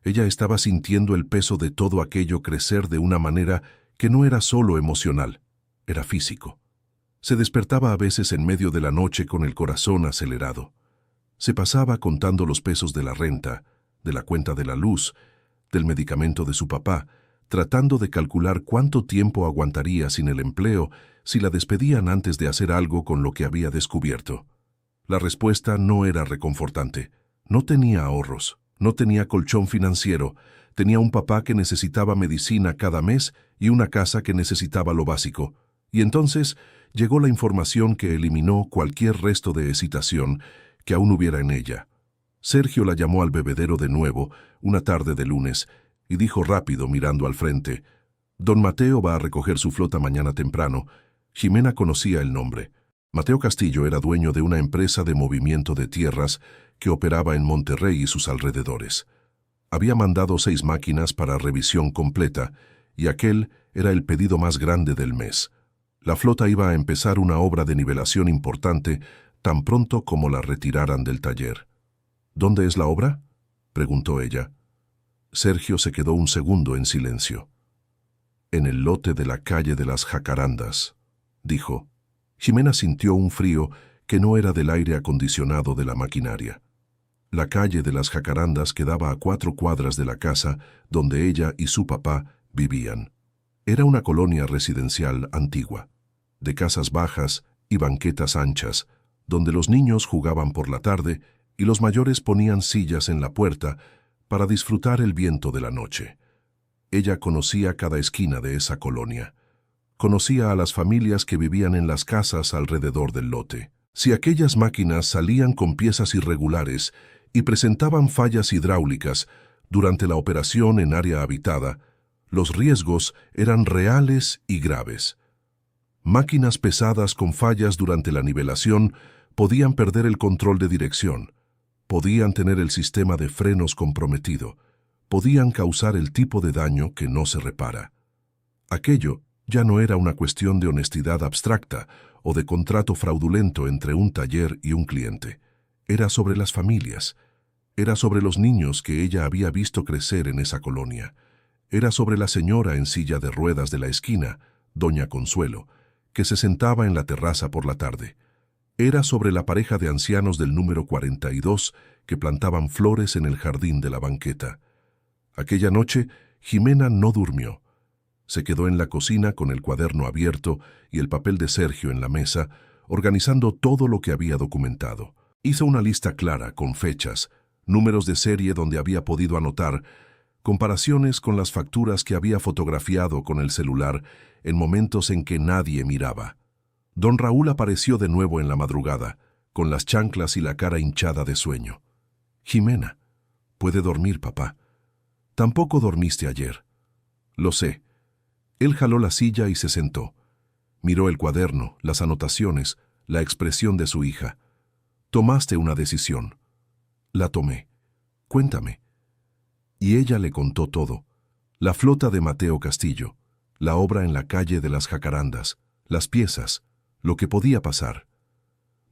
Ella estaba sintiendo el peso de todo aquello crecer de una manera que no era solo emocional, era físico. Se despertaba a veces en medio de la noche con el corazón acelerado. Se pasaba contando los pesos de la renta, de la cuenta de la luz, del medicamento de su papá, tratando de calcular cuánto tiempo aguantaría sin el empleo si la despedían antes de hacer algo con lo que había descubierto. La respuesta no era reconfortante. No tenía ahorros, no tenía colchón financiero, tenía un papá que necesitaba medicina cada mes y una casa que necesitaba lo básico. Y entonces llegó la información que eliminó cualquier resto de hesitación que aún hubiera en ella. Sergio la llamó al bebedero de nuevo, una tarde de lunes, y dijo rápido mirando al frente: «Don Mateo va a recoger su flota mañana temprano». Ximena conocía el nombre. Mateo Castillo era dueño de una empresa de movimiento de tierras que operaba en Monterrey y sus alrededores. Había mandado 6 máquinas para revisión completa, y aquel era el pedido más grande del mes. La flota iba a empezar una obra de nivelación importante tan pronto como la retiraran del taller. «¿Dónde es la obra?», preguntó ella. Sergio se quedó un segundo en silencio. «En el lote de la calle de las Jacarandas», dijo. Ximena sintió un frío que no era del aire acondicionado de la maquinaria. La calle de las Jacarandas quedaba a 4 cuadras de la casa donde ella y su papá vivían. Era una colonia residencial antigua, de casas bajas y banquetas anchas, donde los niños jugaban por la tarde y los mayores ponían sillas en la puerta para disfrutar el viento de la noche. Ella conocía cada esquina de esa colonia. Conocía a las familias que vivían en las casas alrededor del lote. Si aquellas máquinas salían con piezas irregulares y presentaban fallas hidráulicas durante la operación en área habitada, los riesgos eran reales y graves. Máquinas pesadas con fallas durante la nivelación podían perder el control de dirección, podían tener el sistema de frenos comprometido, podían causar el tipo de daño que no se repara. Aquello ya no era una cuestión de honestidad abstracta o de contrato fraudulento entre un taller y un cliente. Era sobre las familias. Era sobre los niños que ella había visto crecer en esa colonia. Era sobre la señora en silla de ruedas de la esquina, doña Consuelo, que se sentaba en la terraza por la tarde. Era sobre la pareja de ancianos del número 42 que plantaban flores en el jardín de la banqueta. Aquella noche, Jimena no durmió. Se quedó en la cocina con el cuaderno abierto y el papel de Sergio en la mesa, organizando todo lo que había documentado. Hizo una lista clara, con fechas, números de serie donde había podido anotar, comparaciones con las facturas que había fotografiado con el celular en momentos en que nadie miraba. Don Raúl apareció de nuevo en la madrugada, con las chanclas y la cara hinchada de sueño. «Jimena, puede dormir, papá. Tampoco dormiste ayer». «Lo sé». Él jaló la silla y se sentó. Miró el cuaderno, las anotaciones, la expresión de su hija. «Tomaste una decisión». «La tomé. Cuéntame». Y ella le contó todo. La flota de Mateo Castillo, la obra en la calle de las Jacarandas, las piezas, lo que podía pasar.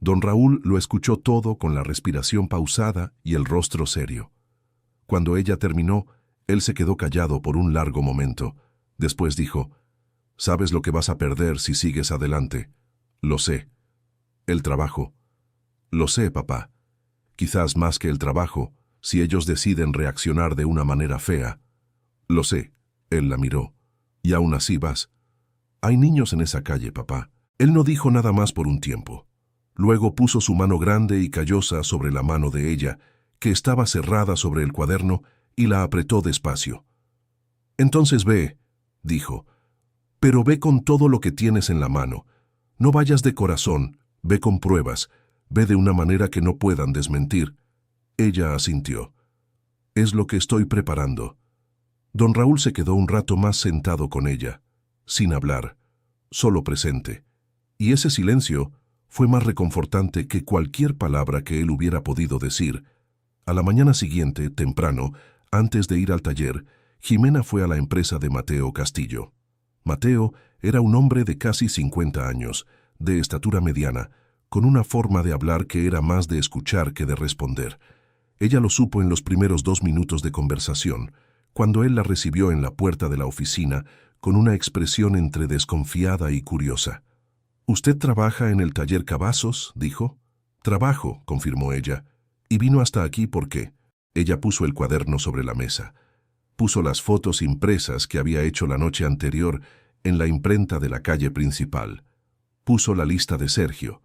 Don Raúl lo escuchó todo con la respiración pausada y el rostro serio. Cuando ella terminó, él se quedó callado por un largo momento. Después dijo: «¿Sabes lo que vas a perder si sigues adelante?» «Lo sé». «El trabajo». «Lo sé, papá. Quizás más que el trabajo, si ellos deciden reaccionar de una manera fea». «Lo sé». Él la miró. «Y aún así vas». «Hay niños en esa calle, papá». Él no dijo nada más por un tiempo. Luego puso su mano grande y callosa sobre la mano de ella, que estaba cerrada sobre el cuaderno, y la apretó despacio. «Entonces ve», dijo, «pero ve con todo lo que tienes en la mano. No vayas de corazón, ve con pruebas, ve de una manera que no puedan desmentir». Ella asintió. «Es lo que estoy preparando». Don Raúl se quedó un rato más sentado con ella, sin hablar, solo presente. Y ese silencio fue más reconfortante que cualquier palabra que él hubiera podido decir. A la mañana siguiente, temprano, antes de ir al taller, Jimena fue a la empresa de Mateo Castillo. Mateo era un hombre de casi 50 años, de estatura mediana, con una forma de hablar que era más de escuchar que de responder. Ella lo supo en los primeros 2 minutos de conversación, cuando él la recibió en la puerta de la oficina con una expresión entre desconfiada y curiosa. «¿Usted trabaja en el taller Cavazos?», dijo. «Trabajo», confirmó ella. «Y vino hasta aquí ¿por qué?». Ella puso el cuaderno sobre la mesa. Puso las fotos impresas que había hecho la noche anterior en la imprenta de la calle principal. Puso la lista de Sergio.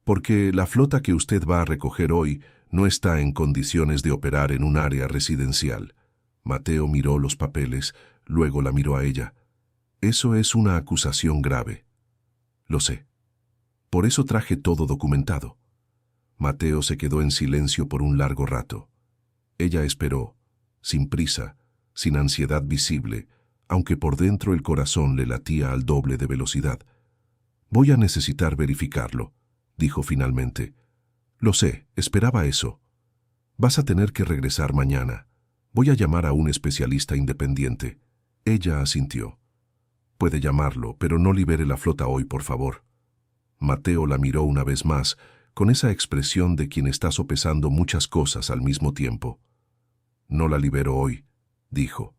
«Porque la flota que usted va a recoger hoy no está en condiciones de operar en un área residencial». Mateo miró los papeles, luego la miró a ella. «Eso es una acusación grave». «Lo sé. Por eso traje todo documentado». Mateo se quedó en silencio por un largo rato. Ella esperó, sin prisa, sin ansiedad visible, aunque por dentro el corazón le latía al doble de velocidad. «Voy a necesitar verificarlo», dijo finalmente. «Lo sé, esperaba eso. Vas a tener que regresar mañana. Voy a llamar a un especialista independiente». Ella asintió. «Puede llamarlo, pero no libere la flota hoy, por favor». Mateo la miró una vez más, con esa expresión de quien está sopesando muchas cosas al mismo tiempo. «No la libero hoy», dijo.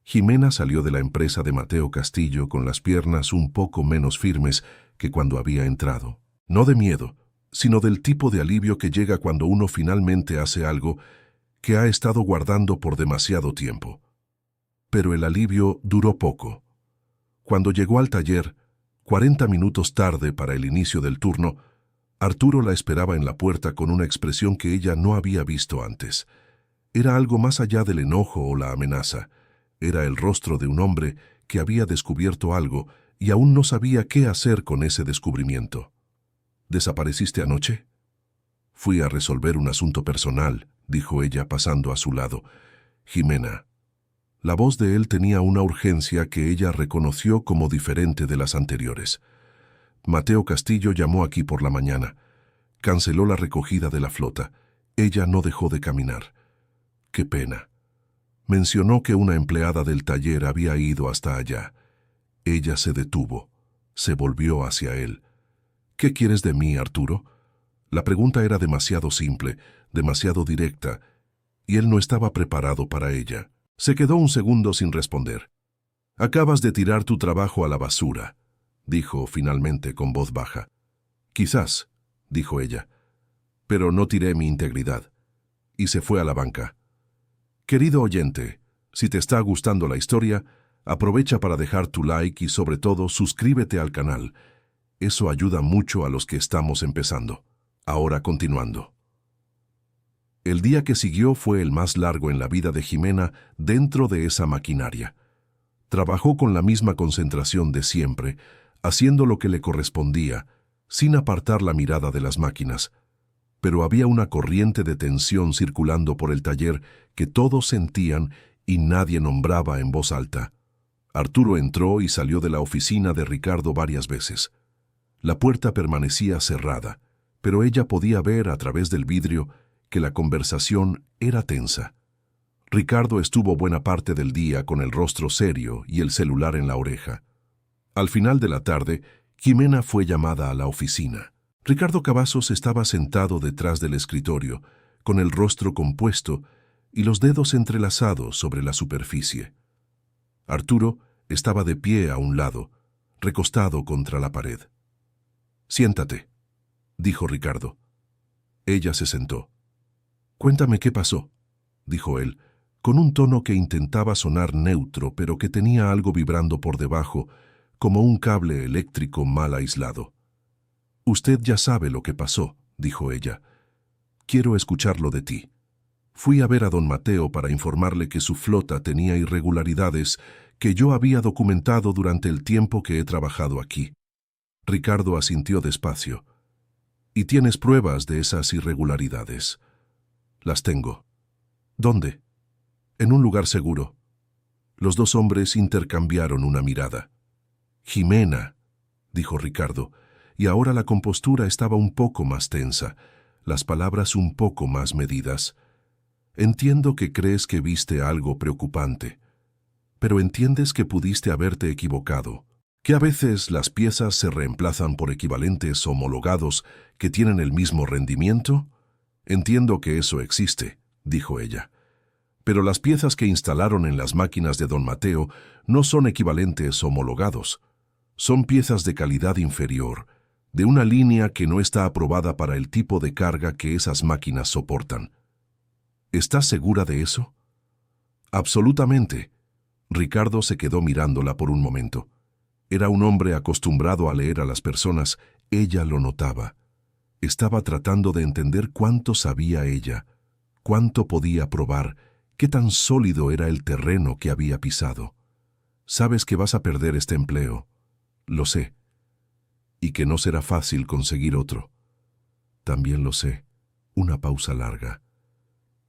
Jimena salió de la empresa de Mateo Castillo con las piernas un poco menos firmes que cuando había entrado. No de miedo, sino del tipo de alivio que llega cuando uno finalmente hace algo que ha estado guardando por demasiado tiempo. Pero el alivio duró poco. Cuando llegó al taller, 40 minutos tarde para el inicio del turno, Arturo la esperaba en la puerta con una expresión que ella no había visto antes. Era algo más allá del enojo o la amenaza. Era el rostro de un hombre que había descubierto algo y aún no sabía qué hacer con ese descubrimiento. ¿Desapareciste anoche? Fui a resolver un asunto personal, dijo ella pasando a su lado. Jimena. La voz de él tenía una urgencia que ella reconoció como diferente de las anteriores. Mateo Castillo llamó aquí por la mañana. Canceló la recogida de la flota. Ella no dejó de caminar. Qué pena. Mencionó que una empleada del taller había ido hasta allá. Ella se detuvo. Se volvió hacia él. ¿Qué quieres de mí, Arturo? La pregunta era demasiado simple, demasiado directa, y él no estaba preparado para ella. Se quedó un segundo sin responder. Acabas de tirar tu trabajo a la basura, dijo finalmente con voz baja. Quizás, dijo ella, pero no tiré mi integridad. Y se fue a la banca. Querido oyente, si te está gustando la historia, aprovecha para dejar tu like y sobre todo suscríbete al canal. Eso ayuda mucho a los que estamos empezando. Ahora continuando. El día que siguió fue el más largo en la vida de Jimena dentro de esa maquinaria. Trabajó con la misma concentración de siempre, haciendo lo que le correspondía, sin apartar la mirada de las máquinas. Pero había una corriente de tensión circulando por el taller que todos sentían y nadie nombraba en voz alta. Arturo entró y salió de la oficina de Ricardo varias veces. La puerta permanecía cerrada, pero ella podía ver a través del vidrio que la conversación era tensa. Ricardo estuvo buena parte del día con el rostro serio y el celular en la oreja. Al final de la tarde, Jimena fue llamada a la oficina. Ricardo Cavazos estaba sentado detrás del escritorio, con el rostro compuesto y los dedos entrelazados sobre la superficie. Arturo estaba de pie a un lado, recostado contra la pared. «Siéntate», dijo Ricardo. Ella se sentó. «Cuéntame qué pasó», dijo él, con un tono que intentaba sonar neutro, pero que tenía algo vibrando por debajo, como un cable eléctrico mal aislado. «Usted ya sabe lo que pasó», dijo ella. «Quiero escucharlo de ti. Fui a ver a don Mateo para informarle que su flota tenía irregularidades que yo había documentado durante el tiempo que he trabajado aquí». Ricardo asintió despacio. «¿Y tienes pruebas de esas irregularidades?» «Las tengo». «¿Dónde?» «En un lugar seguro». Los dos hombres intercambiaron una mirada. «Jimena», dijo Ricardo, y ahora la compostura estaba un poco más tensa, las palabras un poco más medidas. «Entiendo que crees que viste algo preocupante, pero entiendes que pudiste haberte equivocado, que a veces las piezas se reemplazan por equivalentes homologados que tienen el mismo rendimiento». «Entiendo que eso existe», dijo ella. «Pero las piezas que instalaron en las máquinas de don Mateo no son equivalentes homologados. Son piezas de calidad inferior, de una línea que no está aprobada para el tipo de carga que esas máquinas soportan». «¿Estás segura de eso?» «Absolutamente». Ricardo se quedó mirándola por un momento. Era un hombre acostumbrado a leer a las personas. Ella lo notaba. Estaba tratando de entender cuánto sabía ella, cuánto podía probar, qué tan sólido era el terreno que había pisado. «Sabes que vas a perder este empleo». «Lo sé». «Y que no será fácil conseguir otro». «También lo sé». Una pausa larga.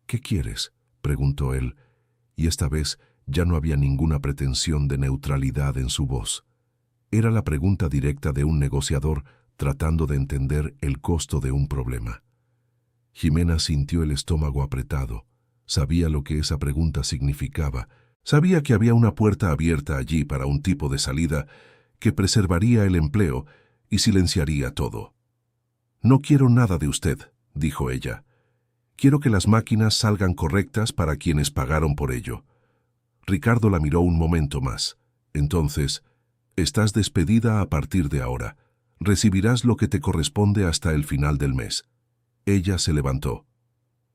«¿Qué quieres?», preguntó él, y esta vez ya no había ninguna pretensión de neutralidad en su voz. Era la pregunta directa de un negociador tratando de entender el costo de un problema. Jimena sintió el estómago apretado. Sabía lo que esa pregunta significaba. Sabía que había una puerta abierta allí para un tipo de salida que preservaría el empleo y silenciaría todo. «No quiero nada de usted», dijo ella. «Quiero que las máquinas salgan correctas para quienes pagaron por ello». Ricardo la miró un momento más. «Entonces, estás despedida a partir de ahora. Recibirás lo que te corresponde hasta el final del mes». Ella se levantó.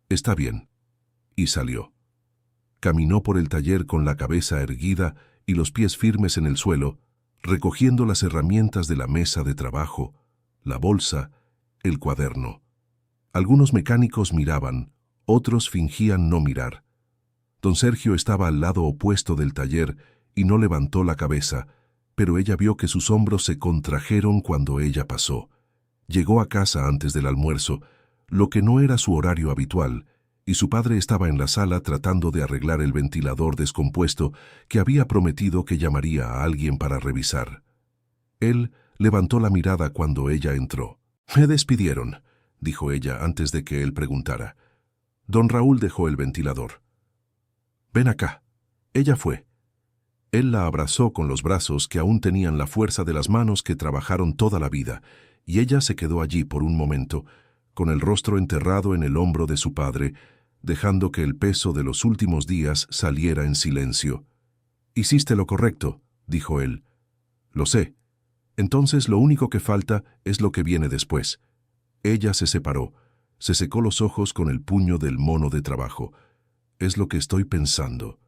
«Está bien». Y salió. Caminó por el taller con la cabeza erguida y los pies firmes en el suelo, recogiendo las herramientas de la mesa de trabajo, la bolsa, el cuaderno. Algunos mecánicos miraban, otros fingían no mirar. Don Sergio estaba al lado opuesto del taller y no levantó la cabeza, pero ella vio que sus hombros se contrajeron cuando ella pasó. Llegó a casa antes del almuerzo, lo que no era su horario habitual, y su padre estaba en la sala tratando de arreglar el ventilador descompuesto que había prometido que llamaría a alguien para revisar. Él levantó la mirada cuando ella entró. «Me despidieron», dijo ella antes de que él preguntara. Don Raúl dejó el ventilador. «Ven acá». Ella fue. Él la abrazó con los brazos que aún tenían la fuerza de las manos que trabajaron toda la vida, y ella se quedó allí por un momento, con el rostro enterrado en el hombro de su padre, dejando que el peso de los últimos días saliera en silencio. «Hiciste lo correcto», dijo él. «Lo sé. Entonces lo único que falta es lo que viene después». Ella se separó, se secó los ojos con el puño del mono de trabajo. «Es lo que estoy pensando».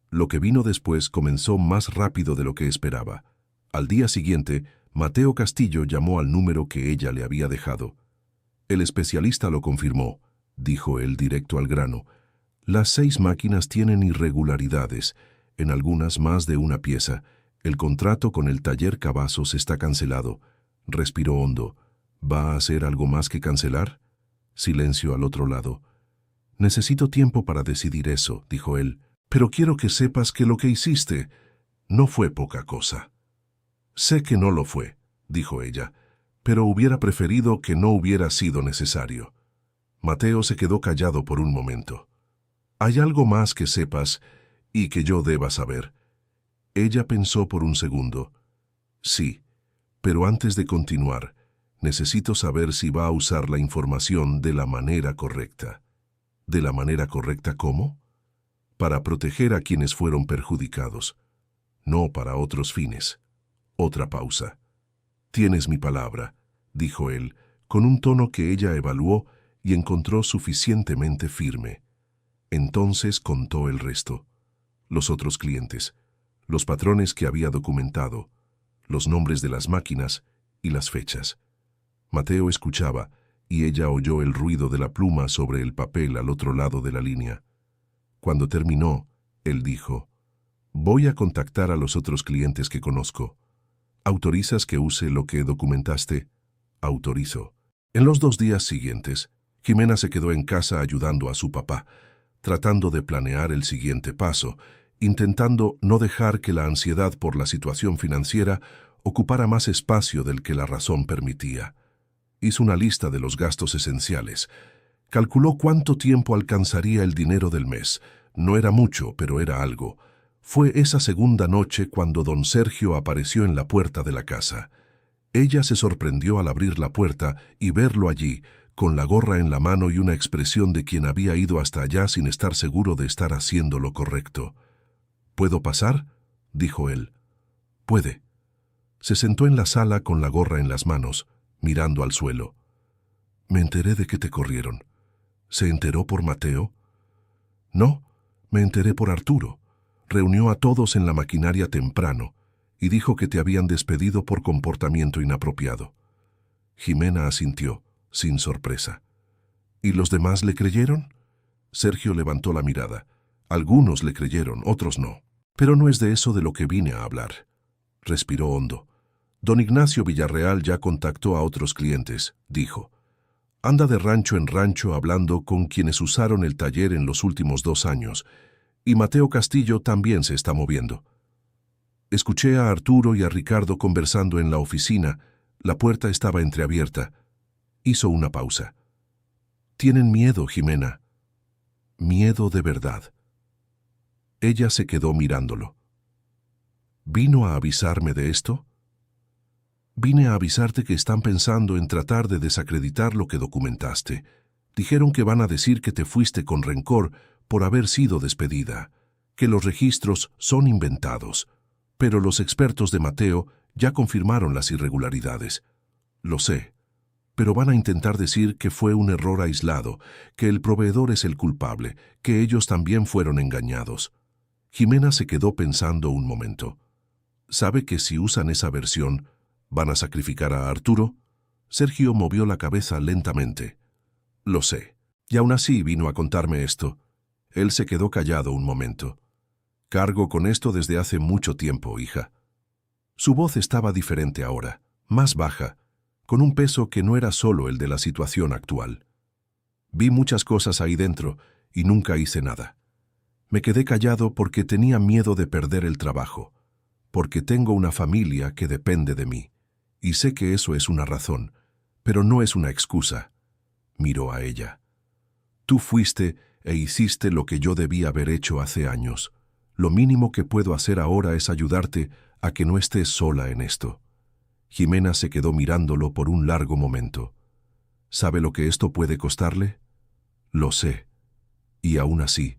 Lo que vino después comenzó más rápido de lo que esperaba. Al día siguiente, Mateo Castillo llamó al número que ella le había dejado. «El especialista lo confirmó», dijo él directo al grano. «Las 6 máquinas tienen irregularidades, en algunas más de una pieza. El contrato con el taller Cavazos está cancelado». Respiró hondo. «¿Va a hacer algo más que cancelar?» Silencio al otro lado. «Necesito tiempo para decidir eso», dijo él. «Pero quiero que sepas que lo que hiciste no fue poca cosa». «Sé que no lo fue», dijo ella, «pero hubiera preferido que no hubiera sido necesario». Mateo se quedó callado por un momento. «¿Hay algo más que sepas y que yo deba saber?» Ella pensó por un segundo. «Sí, pero antes de continuar, necesito saber si va a usar la información de la manera correcta». «¿De la manera correcta cómo?» «Para proteger a quienes fueron perjudicados, no para otros fines». Otra pausa. «Tienes mi palabra», dijo él, con un tono que ella evaluó y encontró suficientemente firme. Entonces contó el resto. Los otros clientes, los patrones que había documentado, los nombres de las máquinas y las fechas. Mateo escuchaba, y ella oyó el ruido de la pluma sobre el papel al otro lado de la línea. Cuando terminó, él dijo: «Voy a contactar a los otros clientes que conozco. ¿Autorizas que use lo que documentaste?» «Autorizo». En los 2 días siguientes, Jimena se quedó en casa ayudando a su papá, tratando de planear el siguiente paso, intentando no dejar que la ansiedad por la situación financiera ocupara más espacio del que la razón permitía. Hizo una lista de los gastos esenciales. Calculó cuánto tiempo alcanzaría el dinero del mes. No era mucho, pero era algo. Fue esa segunda noche cuando don Sergio apareció en la puerta de la casa. Ella se sorprendió al abrir la puerta y verlo allí, con la gorra en la mano y una expresión de quien había ido hasta allá sin estar seguro de estar haciendo lo correcto. «¿Puedo pasar?», dijo él. «Puede». Se sentó en la sala con la gorra en las manos, mirando al suelo. «Me enteré de que te corrieron». «¿Se enteró por Mateo?» «No, me enteré por Arturo. Reunió a todos en la maquinaria temprano y dijo que te habían despedido por comportamiento inapropiado». Jimena asintió, sin sorpresa. «¿Y los demás le creyeron?» Sergio levantó la mirada. «Algunos le creyeron, otros no. Pero no es de eso de lo que vine a hablar». Respiró hondo. «Don Ignacio Villarreal ya contactó a otros clientes», dijo. «Anda de rancho en rancho hablando con quienes usaron el taller en los últimos 2 años, y Mateo Castillo también se está moviendo». Escuché a Arturo y a Ricardo conversando en la oficina. La puerta estaba entreabierta. Hizo una pausa. «Tienen miedo, Jimena». «Miedo de verdad». Ella se quedó mirándolo. «¿Vino a avisarme de esto?» «Vine a avisarte que están pensando en tratar de desacreditar lo que documentaste. Dijeron que van a decir que te fuiste con rencor por haber sido despedida, que los registros son inventados. Pero los expertos de Mateo ya confirmaron las irregularidades. Lo sé, pero van a intentar decir que fue un error aislado, que el proveedor es el culpable, que ellos también fueron engañados». Jimena se quedó pensando un momento. ¿Sabe que si usan esa versión, van a sacrificar a Arturo? Sergio movió la cabeza lentamente. «Lo sé, y aún así vino a contarme esto. Él se quedó callado un momento. «Cargo con esto desde hace mucho tiempo, hija». Su voz estaba diferente ahora, más baja, con un peso que no era solo el de la situación actual. «Vi muchas cosas ahí dentro y nunca hice nada. Me quedé callado porque tenía miedo de perder el trabajo, porque tengo una familia que depende de mí, y sé que eso es una razón, pero no es una excusa». Miró a ella. «Tú fuiste e hiciste lo que yo debía haber hecho hace años. Lo mínimo que puedo hacer ahora es ayudarte a que no estés sola en esto». Jimena se quedó mirándolo por un largo momento. «¿Sabe lo que esto puede costarle?» «Lo sé. Y aún así,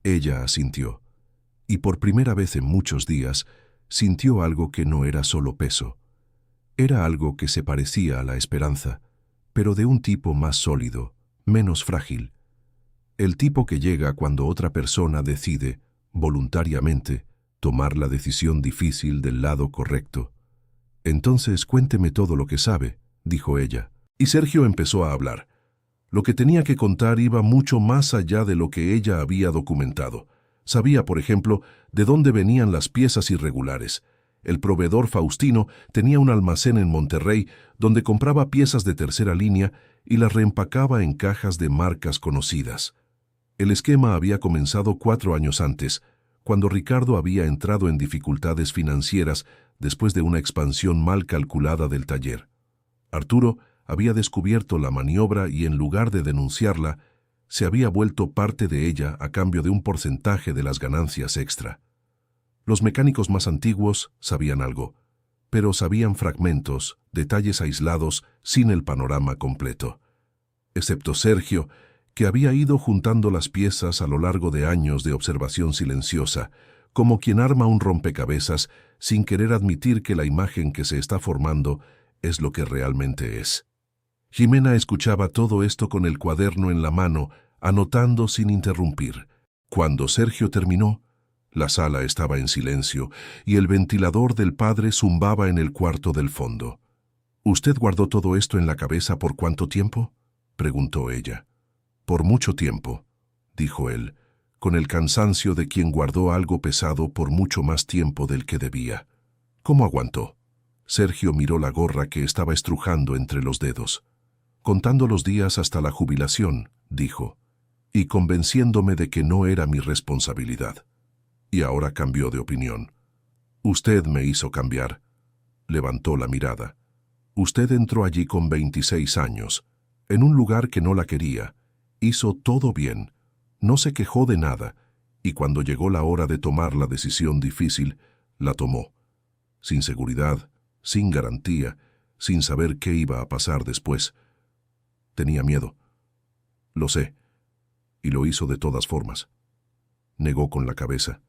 ella asintió. Y por primera vez en muchos días, sintió algo que no era solo peso. Era algo que se parecía a la esperanza, pero de un tipo más sólido, menos frágil. El tipo que llega cuando otra persona decide, voluntariamente, tomar la decisión difícil del lado correcto. «Entonces cuénteme todo lo que sabe», dijo ella. Y Sergio empezó a hablar. Lo que tenía que contar iba mucho más allá de lo que ella había documentado. Sabía, por ejemplo, de dónde venían las piezas irregulares. El proveedor Faustino tenía un almacén en Monterrey donde compraba piezas de tercera línea y las reempacaba en cajas de marcas conocidas. El esquema había comenzado 4 años antes, cuando Ricardo había entrado en dificultades financieras después de una expansión mal calculada del taller. Arturo había descubierto la maniobra y en lugar de denunciarla, se había vuelto parte de ella a cambio de un porcentaje de las ganancias extra. Los mecánicos más antiguos sabían algo, pero sabían fragmentos, detalles aislados, sin el panorama completo. Excepto Sergio, que había ido juntando las piezas a lo largo de años de observación silenciosa, como quien arma un rompecabezas sin querer admitir que la imagen que se está formando es lo que realmente es. Jimena escuchaba todo esto con el cuaderno en la mano, anotando sin interrumpir. Cuando Sergio terminó, la sala estaba en silencio y el ventilador del padre zumbaba en el cuarto del fondo. «¿Usted guardó todo esto en la cabeza por cuánto tiempo?», preguntó ella. «Por mucho tiempo», dijo él, con el cansancio de quien guardó algo pesado por mucho más tiempo del que debía. «¿Cómo aguantó?». Sergio miró la gorra que estaba estrujando entre los dedos. «Contando los días hasta la jubilación», dijo, «y convenciéndome de que no era mi responsabilidad». Y ahora cambió de opinión. «Usted me hizo cambiar». Levantó la mirada. «Usted entró allí con 26 años, en un lugar que no la quería. Hizo todo bien, no se quejó de nada, y cuando llegó la hora de tomar la decisión difícil, la tomó. Sin seguridad, sin garantía, sin saber qué iba a pasar después. Tenía miedo. Lo sé. Y lo hizo de todas formas». Negó con la cabeza.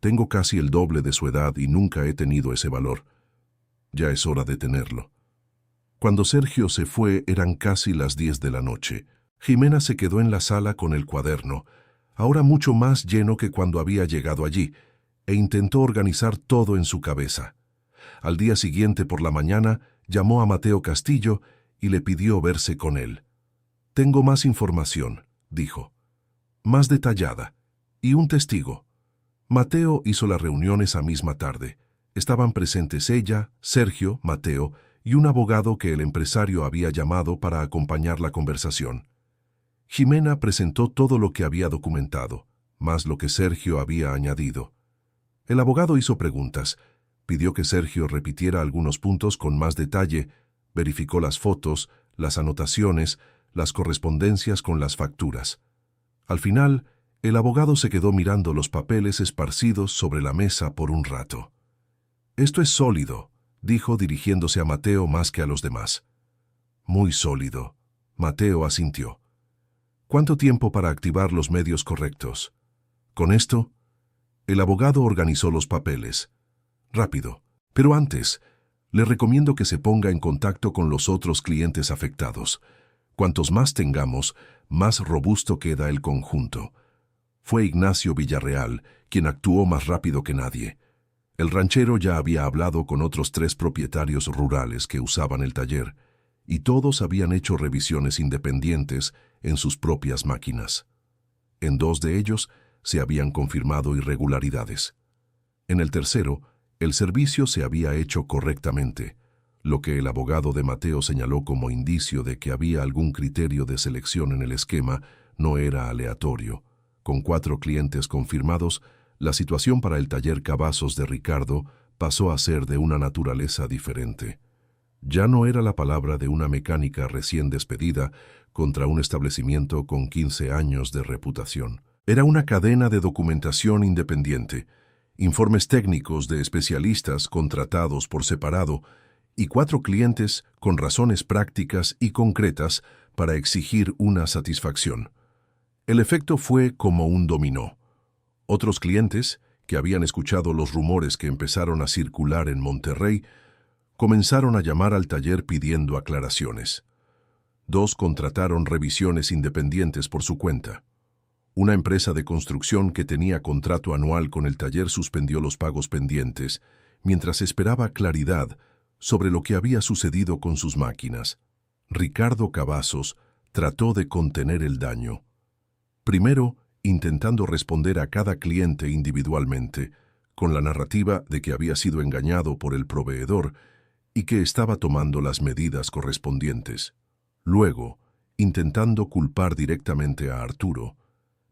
«Tengo casi el doble de su edad y nunca he tenido ese valor. Ya es hora de tenerlo». Cuando Sergio se fue eran casi las 10 de la noche. Jimena se quedó en la sala con el cuaderno, ahora mucho más lleno que cuando había llegado allí, e intentó organizar todo en su cabeza. Al día siguiente por la mañana llamó a Mateo Castillo y le pidió verse con él. «Tengo más información», dijo, «más detallada, y un testigo». Mateo hizo la reunión esa misma tarde. Estaban presentes ella, Sergio, Mateo y un abogado que el empresario había llamado para acompañar la conversación. Jimena presentó todo lo que había documentado, más lo que Sergio había añadido. El abogado hizo preguntas, pidió que Sergio repitiera algunos puntos con más detalle, verificó las fotos, las anotaciones, las correspondencias con las facturas. Al final, el abogado se quedó mirando los papeles esparcidos sobre la mesa por un rato. «Esto es sólido», dijo dirigiéndose a Mateo más que a los demás. «Muy sólido», Mateo asintió. «¿Cuánto tiempo para activar los medios correctos?». Con esto, el abogado organizó los papeles. «Rápido, pero antes, le recomiendo que se ponga en contacto con los otros clientes afectados. Cuantos más tengamos, más robusto queda el conjunto». Fue Ignacio Villarreal quien actuó más rápido que nadie. El ranchero ya había hablado con otros 3 propietarios rurales que usaban el taller, y todos habían hecho revisiones independientes en sus propias máquinas. En 2 de ellos se habían confirmado irregularidades. En el tercero, el servicio se había hecho correctamente, lo que el abogado de Mateo señaló como indicio de que había algún criterio de selección en el esquema, no era aleatorio. Con 4 clientes confirmados, la situación para el taller Cavazos de Ricardo pasó a ser de una naturaleza diferente. Ya no era la palabra de una mecánica recién despedida contra un establecimiento con 15 años de reputación. Era una cadena de documentación independiente, informes técnicos de especialistas contratados por separado y 4 clientes con razones prácticas y concretas para exigir una satisfacción. El efecto fue como un dominó. Otros clientes, que habían escuchado los rumores que empezaron a circular en Monterrey, comenzaron a llamar al taller pidiendo aclaraciones. 2 contrataron revisiones independientes por su cuenta. Una empresa de construcción que tenía contrato anual con el taller suspendió los pagos pendientes, mientras esperaba claridad sobre lo que había sucedido con sus máquinas. Ricardo Cavazos trató de contener el daño. Primero, intentando responder a cada cliente individualmente, con la narrativa de que había sido engañado por el proveedor y que estaba tomando las medidas correspondientes. Luego, intentando culpar directamente a Arturo,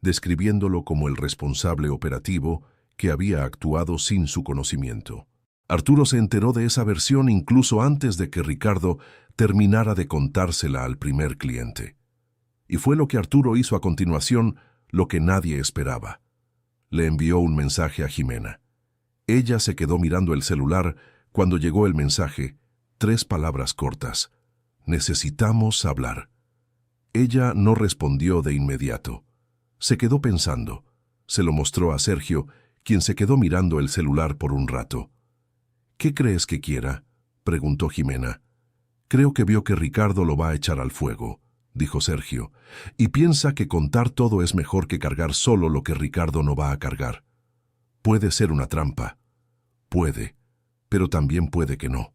describiéndolo como el responsable operativo que había actuado sin su conocimiento. Arturo se enteró de esa versión incluso antes de que Ricardo terminara de contársela al primer cliente. Y fue lo que Arturo hizo a continuación, lo que nadie esperaba. Le envió un mensaje a Jimena. Ella se quedó mirando el celular cuando llegó el mensaje, 3 palabras cortas. Necesitamos hablar. Ella no respondió de inmediato. Se quedó pensando. Se lo mostró a Sergio, quien se quedó mirando el celular por un rato. ¿Qué crees que quiera?, preguntó Jimena. Creo que vio que Ricardo lo va a echar al fuego, dijo Sergio, y piensa que contar todo es mejor que cargar solo lo que Ricardo no va a cargar. Puede ser una trampa. Puede, pero también puede que no.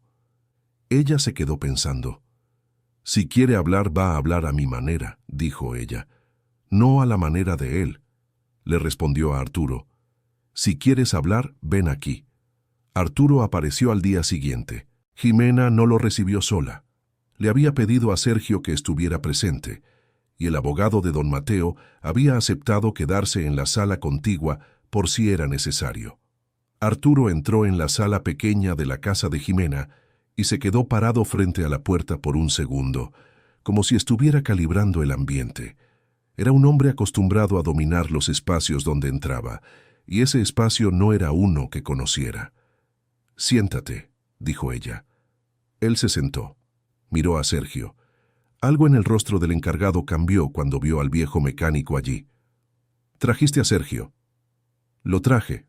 Ella se quedó pensando. Si quiere hablar, va a hablar a mi manera, dijo ella. No a la manera de él, le respondió a Arturo. Si quieres hablar, ven aquí. Arturo apareció al día siguiente. Jimena no lo recibió sola. Le había pedido a Sergio que estuviera presente, y el abogado de don Mateo había aceptado quedarse en la sala contigua por si era necesario. Arturo entró en la sala pequeña de la casa de Jimena y se quedó parado frente a la puerta por un segundo, como si estuviera calibrando el ambiente. Era un hombre acostumbrado a dominar los espacios donde entraba, y ese espacio no era uno que conociera. «Siéntate», dijo ella. Él se sentó. Miró a Sergio. Algo en el rostro del encargado cambió cuando vio al viejo mecánico allí. «¿Trajiste a Sergio?» «Lo traje».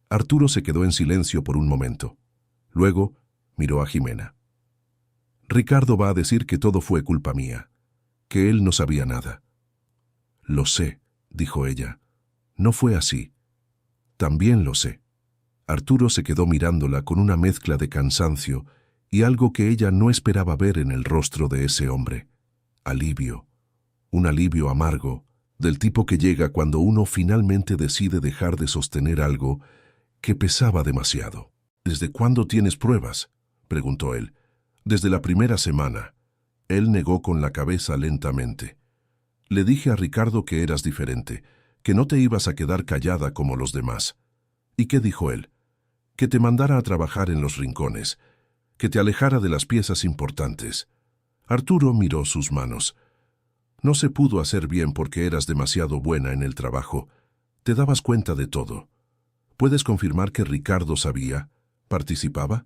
Arturo se quedó en silencio por un momento. Luego miró a Jimena. «Ricardo va a decir que todo fue culpa mía, que él no sabía nada». «Lo sé», dijo ella. «No fue así». «También lo sé». Arturo se quedó mirándola con una mezcla de cansancio y algo que ella no esperaba ver en el rostro de ese hombre. Alivio. Un alivio amargo, del tipo que llega cuando uno finalmente decide dejar de sostener algo que pesaba demasiado. «¿Desde cuándo tienes pruebas?», preguntó él. «Desde la primera semana». Él negó con la cabeza lentamente. «Le dije a Ricardo que eras diferente, que no te ibas a quedar callada como los demás». «¿Y qué dijo él?». «Que te mandara a trabajar en los rincones, que te alejara de las piezas importantes». Arturo miró sus manos. «No se pudo hacer bien porque eras demasiado buena en el trabajo. Te dabas cuenta de todo». «¿Puedes confirmar que Ricardo sabía? ¿Participaba?».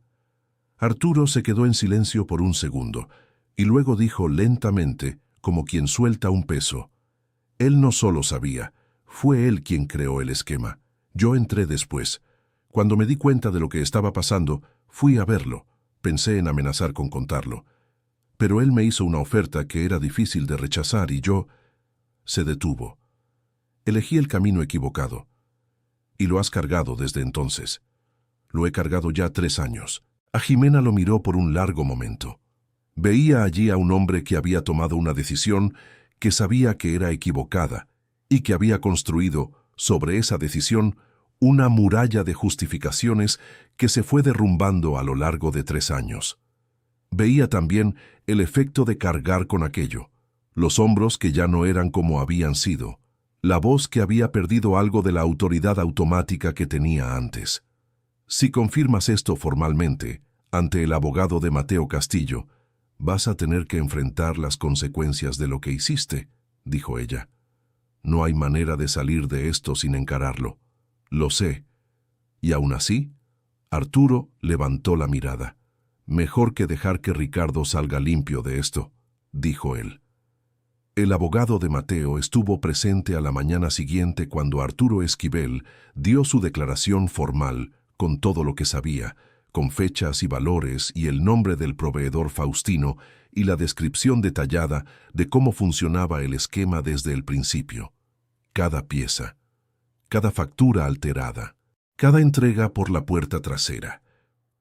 Arturo se quedó en silencio por un segundo, y luego dijo lentamente, como quien suelta un peso. «Él no solo sabía, fue él quien creó el esquema. Yo entré después. Cuando me di cuenta de lo que estaba pasando, fui a verlo. Pensé en amenazar con contarlo. Pero él me hizo una oferta que era difícil de rechazar y yo...». Se detuvo. «Elegí el camino equivocado. Y lo has cargado desde entonces». «Lo he cargado ya 3 años». A Jimena lo miró por un largo momento. Veía allí a un hombre que había tomado una decisión que sabía que era equivocada y que había construido, sobre esa decisión, una muralla de justificaciones que se fue derrumbando a lo largo de 3 años. Veía también el efecto de cargar con aquello, los hombros que ya no eran como habían sido, la voz que había perdido algo de la autoridad automática que tenía antes. Si confirmas esto formalmente, ante el abogado de Mateo Castillo, vas a tener que enfrentar las consecuencias de lo que hiciste, dijo ella. No hay manera de salir de esto sin encararlo. Lo sé. Y aún así, Arturo levantó la mirada. Mejor que dejar que Ricardo salga limpio de esto, dijo él. El abogado de Mateo estuvo presente a la mañana siguiente cuando Arturo Esquivel dio su declaración formal con todo lo que sabía, con fechas y valores y el nombre del proveedor Faustino y la descripción detallada de cómo funcionaba el esquema desde el principio. Cada pieza, cada factura alterada, cada entrega por la puerta trasera.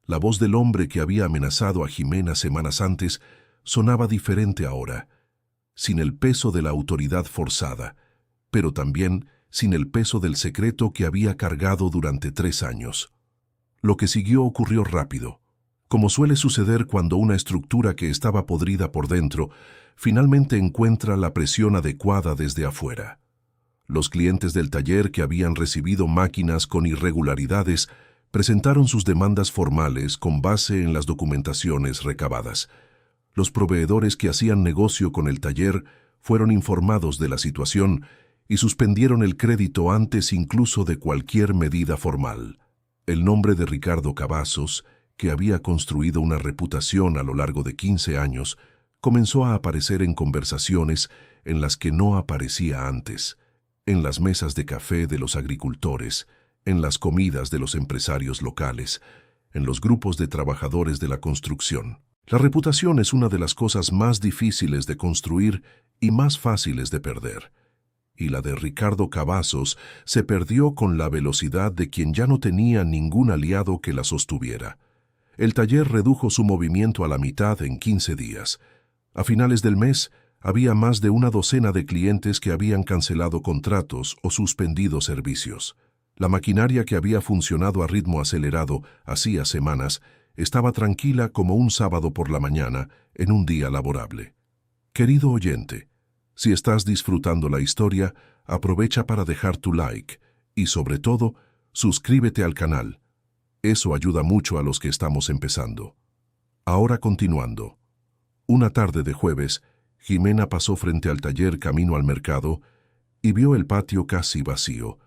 La voz del hombre que había amenazado a Jimena semanas antes sonaba diferente ahora, sin el peso de la autoridad forzada, pero también sin el peso del secreto que había cargado durante 3 años. Lo que siguió ocurrió rápido, como suele suceder cuando una estructura que estaba podrida por dentro finalmente encuentra la presión adecuada desde afuera. Los clientes del taller que habían recibido máquinas con irregularidades presentaron sus demandas formales con base en las documentaciones recabadas. Los proveedores que hacían negocio con el taller fueron informados de la situación y suspendieron el crédito antes incluso de cualquier medida formal. El nombre de Ricardo Cavazos, que había construido una reputación a lo largo de 15 años, comenzó a aparecer en conversaciones en las que no aparecía antes, en las mesas de café de los agricultores, en las comidas de los empresarios locales, en los grupos de trabajadores de la construcción. La reputación es una de las cosas más difíciles de construir y más fáciles de perder. Y la de Ricardo Cavazos se perdió con la velocidad de quien ya no tenía ningún aliado que la sostuviera. El taller redujo su movimiento a la mitad en 15 días. A finales del mes, había más de una docena de clientes que habían cancelado contratos o suspendido servicios. La maquinaria que había funcionado a ritmo acelerado hacía semanas estaba tranquila como un sábado por la mañana en un día laborable. Querido oyente, si estás disfrutando la historia, aprovecha para dejar tu like y, sobre todo, suscríbete al canal. Eso ayuda mucho a los que estamos empezando. Ahora continuando. Una tarde de jueves, Jimena pasó frente al taller camino al mercado y vio el patio casi vacío.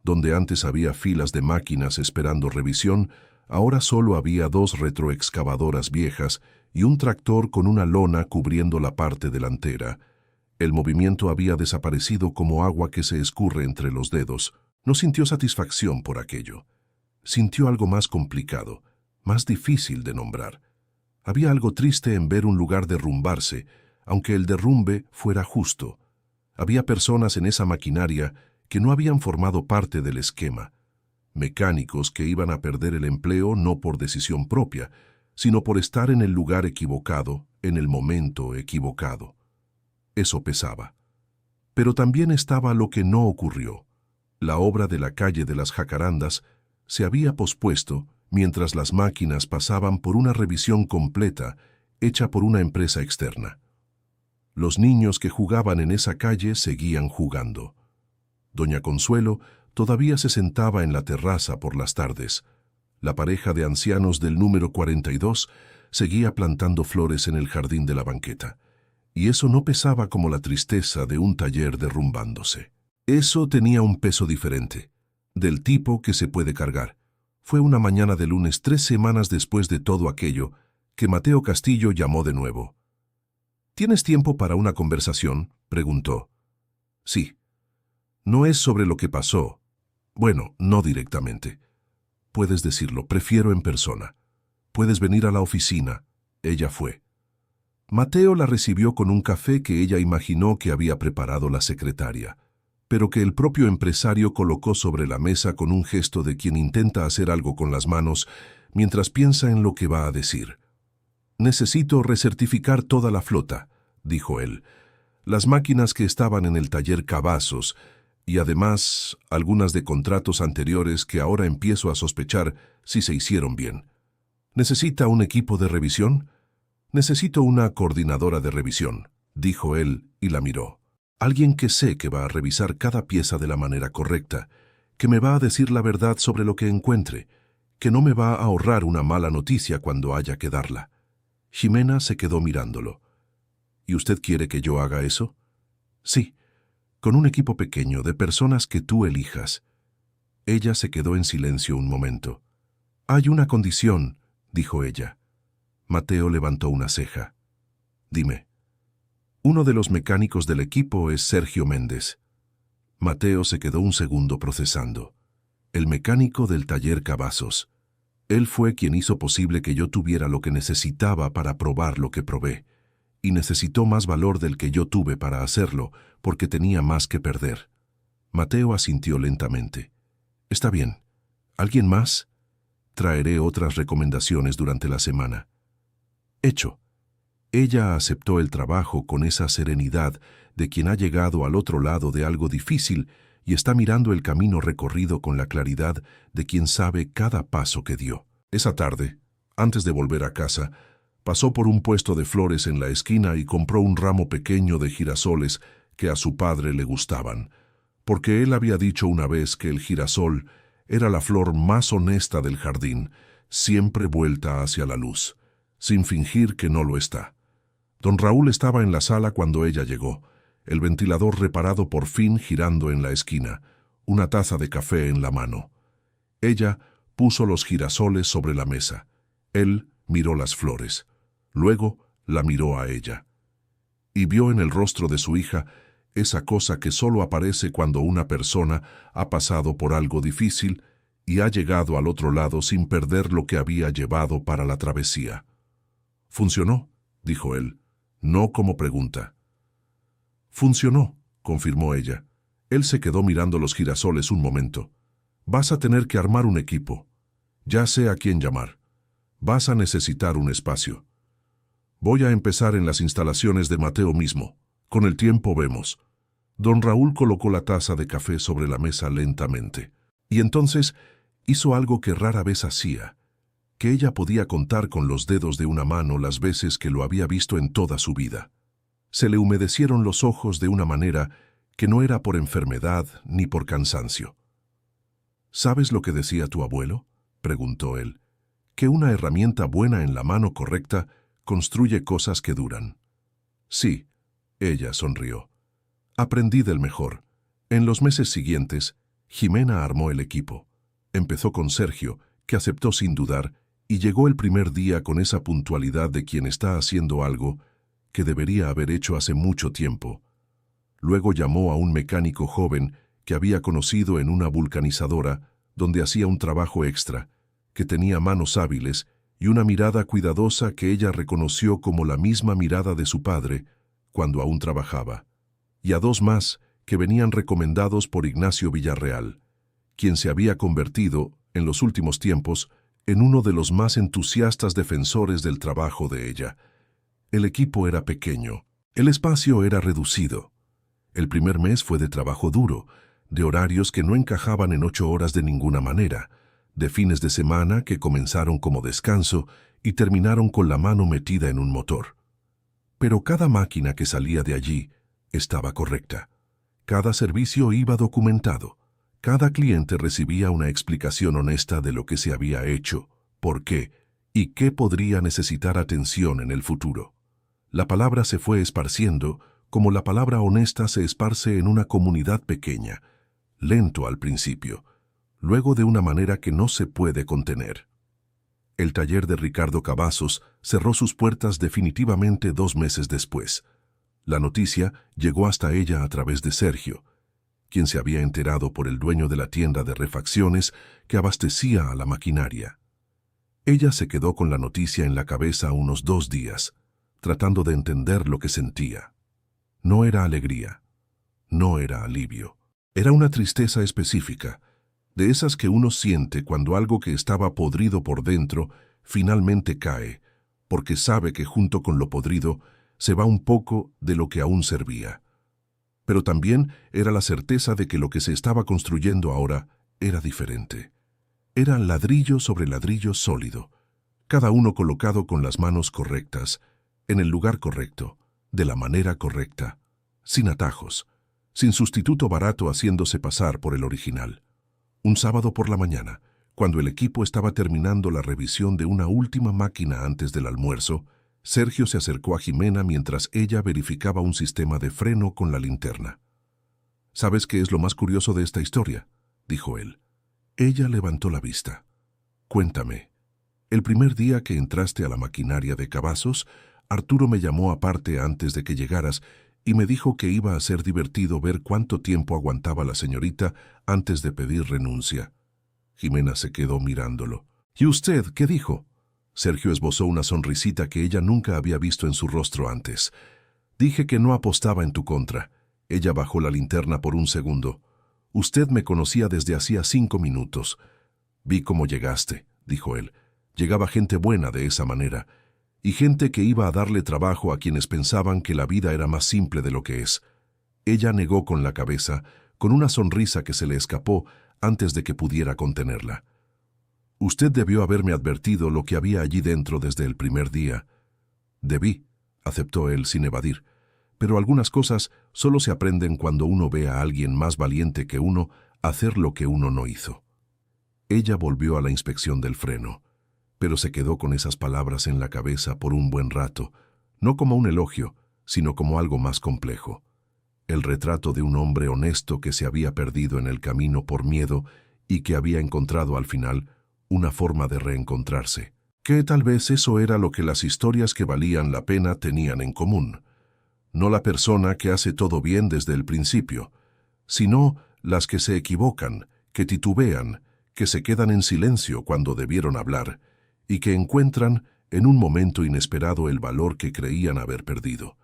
Donde antes había filas de máquinas esperando revisión, ahora solo había 2 retroexcavadoras viejas y un tractor con una lona cubriendo la parte delantera. El movimiento había desaparecido como agua que se escurre entre los dedos. No sintió satisfacción por aquello. Sintió algo más complicado, más difícil de nombrar. Había algo triste en ver un lugar derrumbarse, aunque el derrumbe fuera justo. Había personas en esa maquinaria que no habían formado parte del esquema. Mecánicos que iban a perder el empleo no por decisión propia, sino por estar en el lugar equivocado, en el momento equivocado. Eso pesaba. Pero también estaba lo que no ocurrió. La obra de la calle de las Jacarandas se había pospuesto mientras las máquinas pasaban por una revisión completa hecha por una empresa externa. Los niños que jugaban en esa calle seguían jugando. Doña Consuelo todavía se sentaba en la terraza por las tardes. La pareja de ancianos del número 42 seguía plantando flores en el jardín de la banqueta. Y eso no pesaba como la tristeza de un taller derrumbándose. Eso tenía un peso diferente, del tipo que se puede cargar. Fue una mañana de lunes 3 semanas después de todo aquello que Mateo Castillo llamó de nuevo. ¿Tienes tiempo para una conversación?, preguntó. Sí. No es sobre lo que pasó. Bueno, no directamente. Puedes decirlo, prefiero en persona. Puedes venir a la oficina. Ella fue. Mateo la recibió con un café que ella imaginó que había preparado la secretaria, pero que el propio empresario colocó sobre la mesa con un gesto de quien intenta hacer algo con las manos mientras piensa en lo que va a decir. «Necesito recertificar toda la flota», dijo él. las máquinas que estaban en el taller Cavazos, y además algunas de contratos anteriores que ahora empiezo a sospechar si se hicieron bien. ¿Necesita un equipo de revisión? Necesito una coordinadora de revisión, dijo él y la miró. Alguien que sé que va a revisar cada pieza de la manera correcta, que me va a decir la verdad sobre lo que encuentre, que no me va a ahorrar una mala noticia cuando haya que darla. Ximena se quedó mirándolo. ¿Y usted quiere que yo haga eso? Sí, con un equipo pequeño de personas que tú elijas. Ella se quedó en silencio un momento. Hay una condición, dijo ella. Mateo levantó una ceja. Dime. Uno de los mecánicos del equipo es Sergio Méndez. Mateo se quedó un segundo procesando. El mecánico del taller Cavazos. Él fue quien hizo posible que yo tuviera lo que necesitaba para probar lo que probé. Y necesitó más valor del que yo tuve para hacerlo, porque tenía más que perder. Mateo asintió lentamente. Está bien. ¿Alguien más? Traeré otras recomendaciones durante la semana. Hecho. Ella aceptó el trabajo con esa serenidad de quien ha llegado al otro lado de algo difícil y está mirando el camino recorrido con la claridad de quien sabe cada paso que dio. Esa tarde, antes de volver a casa, pasó por un puesto de flores en la esquina y compró un ramo pequeño de girasoles que a su padre le gustaban, porque él había dicho una vez que el girasol era la flor más honesta del jardín, siempre vuelta hacia la luz, sin fingir que no lo está. Don Raúl estaba en la sala cuando ella llegó, el ventilador reparado por fin girando en la esquina, una taza de café en la mano. Ella puso los girasoles sobre la mesa. Él miró las flores. Luego la miró a ella. Y vio en el rostro de su hija esa cosa que solo aparece cuando una persona ha pasado por algo difícil y ha llegado al otro lado sin perder lo que había llevado para la travesía. «Funcionó», dijo él, no como pregunta. «Funcionó», confirmó ella. Él se quedó mirando los girasoles un momento. «Vas a tener que armar un equipo. Ya sé a quién llamar. Vas a necesitar un espacio. Voy a empezar en las instalaciones de Mateo mismo. Con el tiempo vemos». Don Raúl colocó la taza de café sobre la mesa lentamente. Y entonces hizo algo que rara vez hacía, que ella podía contar con los dedos de una mano las veces que lo había visto en toda su vida. Se le humedecieron los ojos de una manera que no era por enfermedad ni por cansancio. «¿Sabes lo que decía tu abuelo?», preguntó él. «Que una herramienta buena en la mano correcta construye cosas que duran». «Sí», ella sonrió. «Aprendí del mejor». En los meses siguientes, Ximena armó el equipo. Empezó con Sergio, que aceptó sin dudar, y llegó el primer día con esa puntualidad de quien está haciendo algo que debería haber hecho hace mucho tiempo. Luego llamó a un mecánico joven que había conocido en una vulcanizadora, donde hacía un trabajo extra, que tenía manos hábiles y una mirada cuidadosa que ella reconoció como la misma mirada de su padre cuando aún trabajaba. Y a dos más que venían recomendados por Ignacio Villarreal, quien se había convertido, en los últimos tiempos, en uno de los más entusiastas defensores del trabajo de ella. El equipo era pequeño, el espacio era reducido. El primer mes fue de trabajo duro, de horarios que no encajaban en 8 horas de ninguna manera, de fines de semana que comenzaron como descanso y terminaron con la mano metida en un motor. Pero cada máquina que salía de allí estaba correcta. Cada servicio iba documentado. Cada cliente recibía una explicación honesta de lo que se había hecho, por qué y qué podría necesitar atención en el futuro. La palabra se fue esparciendo como la palabra honesta se esparce en una comunidad pequeña, lento al principio, luego de una manera que no se puede contener. El taller de Ricardo Cavazos cerró sus puertas definitivamente 2 meses después. La noticia llegó hasta ella a través de Sergio, quien se había enterado por el dueño de la tienda de refacciones que abastecía a la maquinaria. Ella se quedó con la noticia en la cabeza unos 2 días, tratando de entender lo que sentía. No era alegría, no era alivio, era una tristeza específica, de esas que uno siente cuando algo que estaba podrido por dentro finalmente cae, porque sabe que junto con lo podrido se va un poco de lo que aún servía. Pero también era la certeza de que lo que se estaba construyendo ahora era diferente. Era ladrillo sobre ladrillo sólido, cada uno colocado con las manos correctas, en el lugar correcto, de la manera correcta, sin atajos, sin sustituto barato haciéndose pasar por el original. Un sábado por la mañana, cuando el equipo estaba terminando la revisión de una última máquina antes del almuerzo, Sergio se acercó a Jimena mientras ella verificaba un sistema de freno con la linterna. «¿Sabes qué es lo más curioso de esta historia?», dijo él. Ella levantó la vista. «Cuéntame. El primer día que entraste a la maquinaria de Cavazos, Arturo me llamó aparte antes de que llegaras y me dijo que iba a ser divertido ver cuánto tiempo aguantaba la señorita antes de pedir renuncia». Jimena se quedó mirándolo. «¿Y usted qué dijo?». Sergio esbozó una sonrisita que ella nunca había visto en su rostro antes. «Dije que no apostaba en tu contra». Ella bajó la linterna por un segundo. «Usted me conocía desde hacía 5 minutos». «Vi cómo llegaste», dijo él. «Llegaba gente buena de esa manera, y gente que iba a darle trabajo a quienes pensaban que la vida era más simple de lo que es». Ella negó con la cabeza, con una sonrisa que se le escapó antes de que pudiera contenerla. «Usted debió haberme advertido lo que había allí dentro desde el primer día». «Debí», aceptó él sin evadir. «Pero algunas cosas solo se aprenden cuando uno ve a alguien más valiente que uno hacer lo que uno no hizo». Ella volvió a la inspección del freno, pero se quedó con esas palabras en la cabeza por un buen rato, no como un elogio, sino como algo más complejo. El retrato de un hombre honesto que se había perdido en el camino por miedo y que había encontrado al final una forma de reencontrarse. Que tal vez eso era lo que las historias que valían la pena tenían en común. No la persona que hace todo bien desde el principio, sino las que se equivocan, que titubean, que se quedan en silencio cuando debieron hablar, y que encuentran en un momento inesperado el valor que creían haber perdido.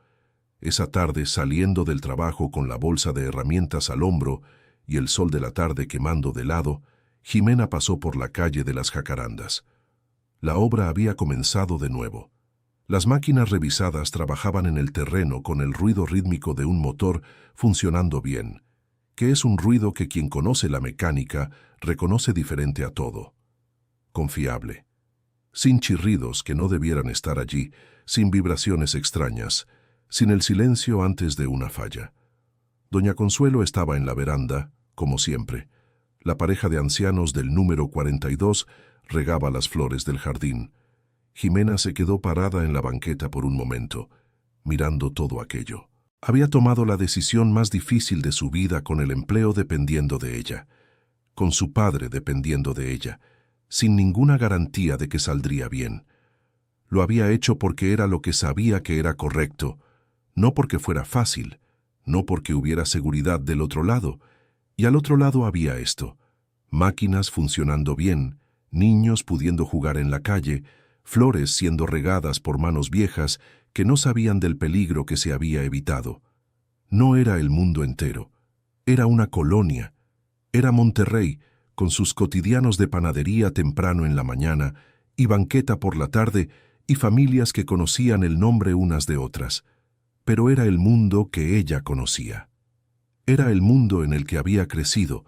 Esa tarde, saliendo del trabajo con la bolsa de herramientas al hombro y el sol de la tarde quemando de lado, Jimena pasó por la calle de las Jacarandas. La obra había comenzado de nuevo. Las máquinas revisadas trabajaban en el terreno con el ruido rítmico de un motor funcionando bien, que es un ruido que quien conoce la mecánica reconoce diferente a todo. Confiable. Sin chirridos que no debieran estar allí, sin vibraciones extrañas, sin el silencio antes de una falla. Doña Consuelo estaba en la veranda, como siempre. La pareja de ancianos del número 42 regaba las flores del jardín. Jimena se quedó parada en la banqueta por un momento, mirando todo aquello. Había tomado la decisión más difícil de su vida con el empleo dependiendo de ella, con su padre dependiendo de ella, sin ninguna garantía de que saldría bien. Lo había hecho porque era lo que sabía que era correcto, no porque fuera fácil, no porque hubiera seguridad del otro lado. Y al otro lado había esto: máquinas funcionando bien, niños pudiendo jugar en la calle, flores siendo regadas por manos viejas que no sabían del peligro que se había evitado. No era el mundo entero, era una colonia, era Monterrey, con sus cotidianos de panadería temprano en la mañana y banqueta por la tarde y familias que conocían el nombre unas de otras. Pero era el mundo que ella conocía. Era el mundo en el que había crecido,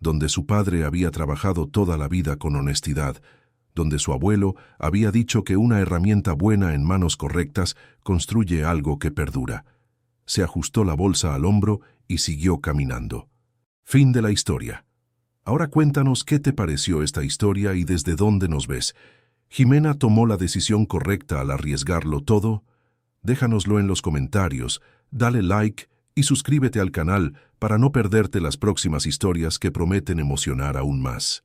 donde su padre había trabajado toda la vida con honestidad, donde su abuelo había dicho que una herramienta buena en manos correctas construye algo que perdura. Se ajustó la bolsa al hombro y siguió caminando. Fin de la historia. Ahora cuéntanos qué te pareció esta historia y desde dónde nos ves. ¿Jimena tomó la decisión correcta al arriesgarlo todo? Déjanoslo en los comentarios, dale like y suscríbete al canal para no perderte las próximas historias que prometen emocionar aún más.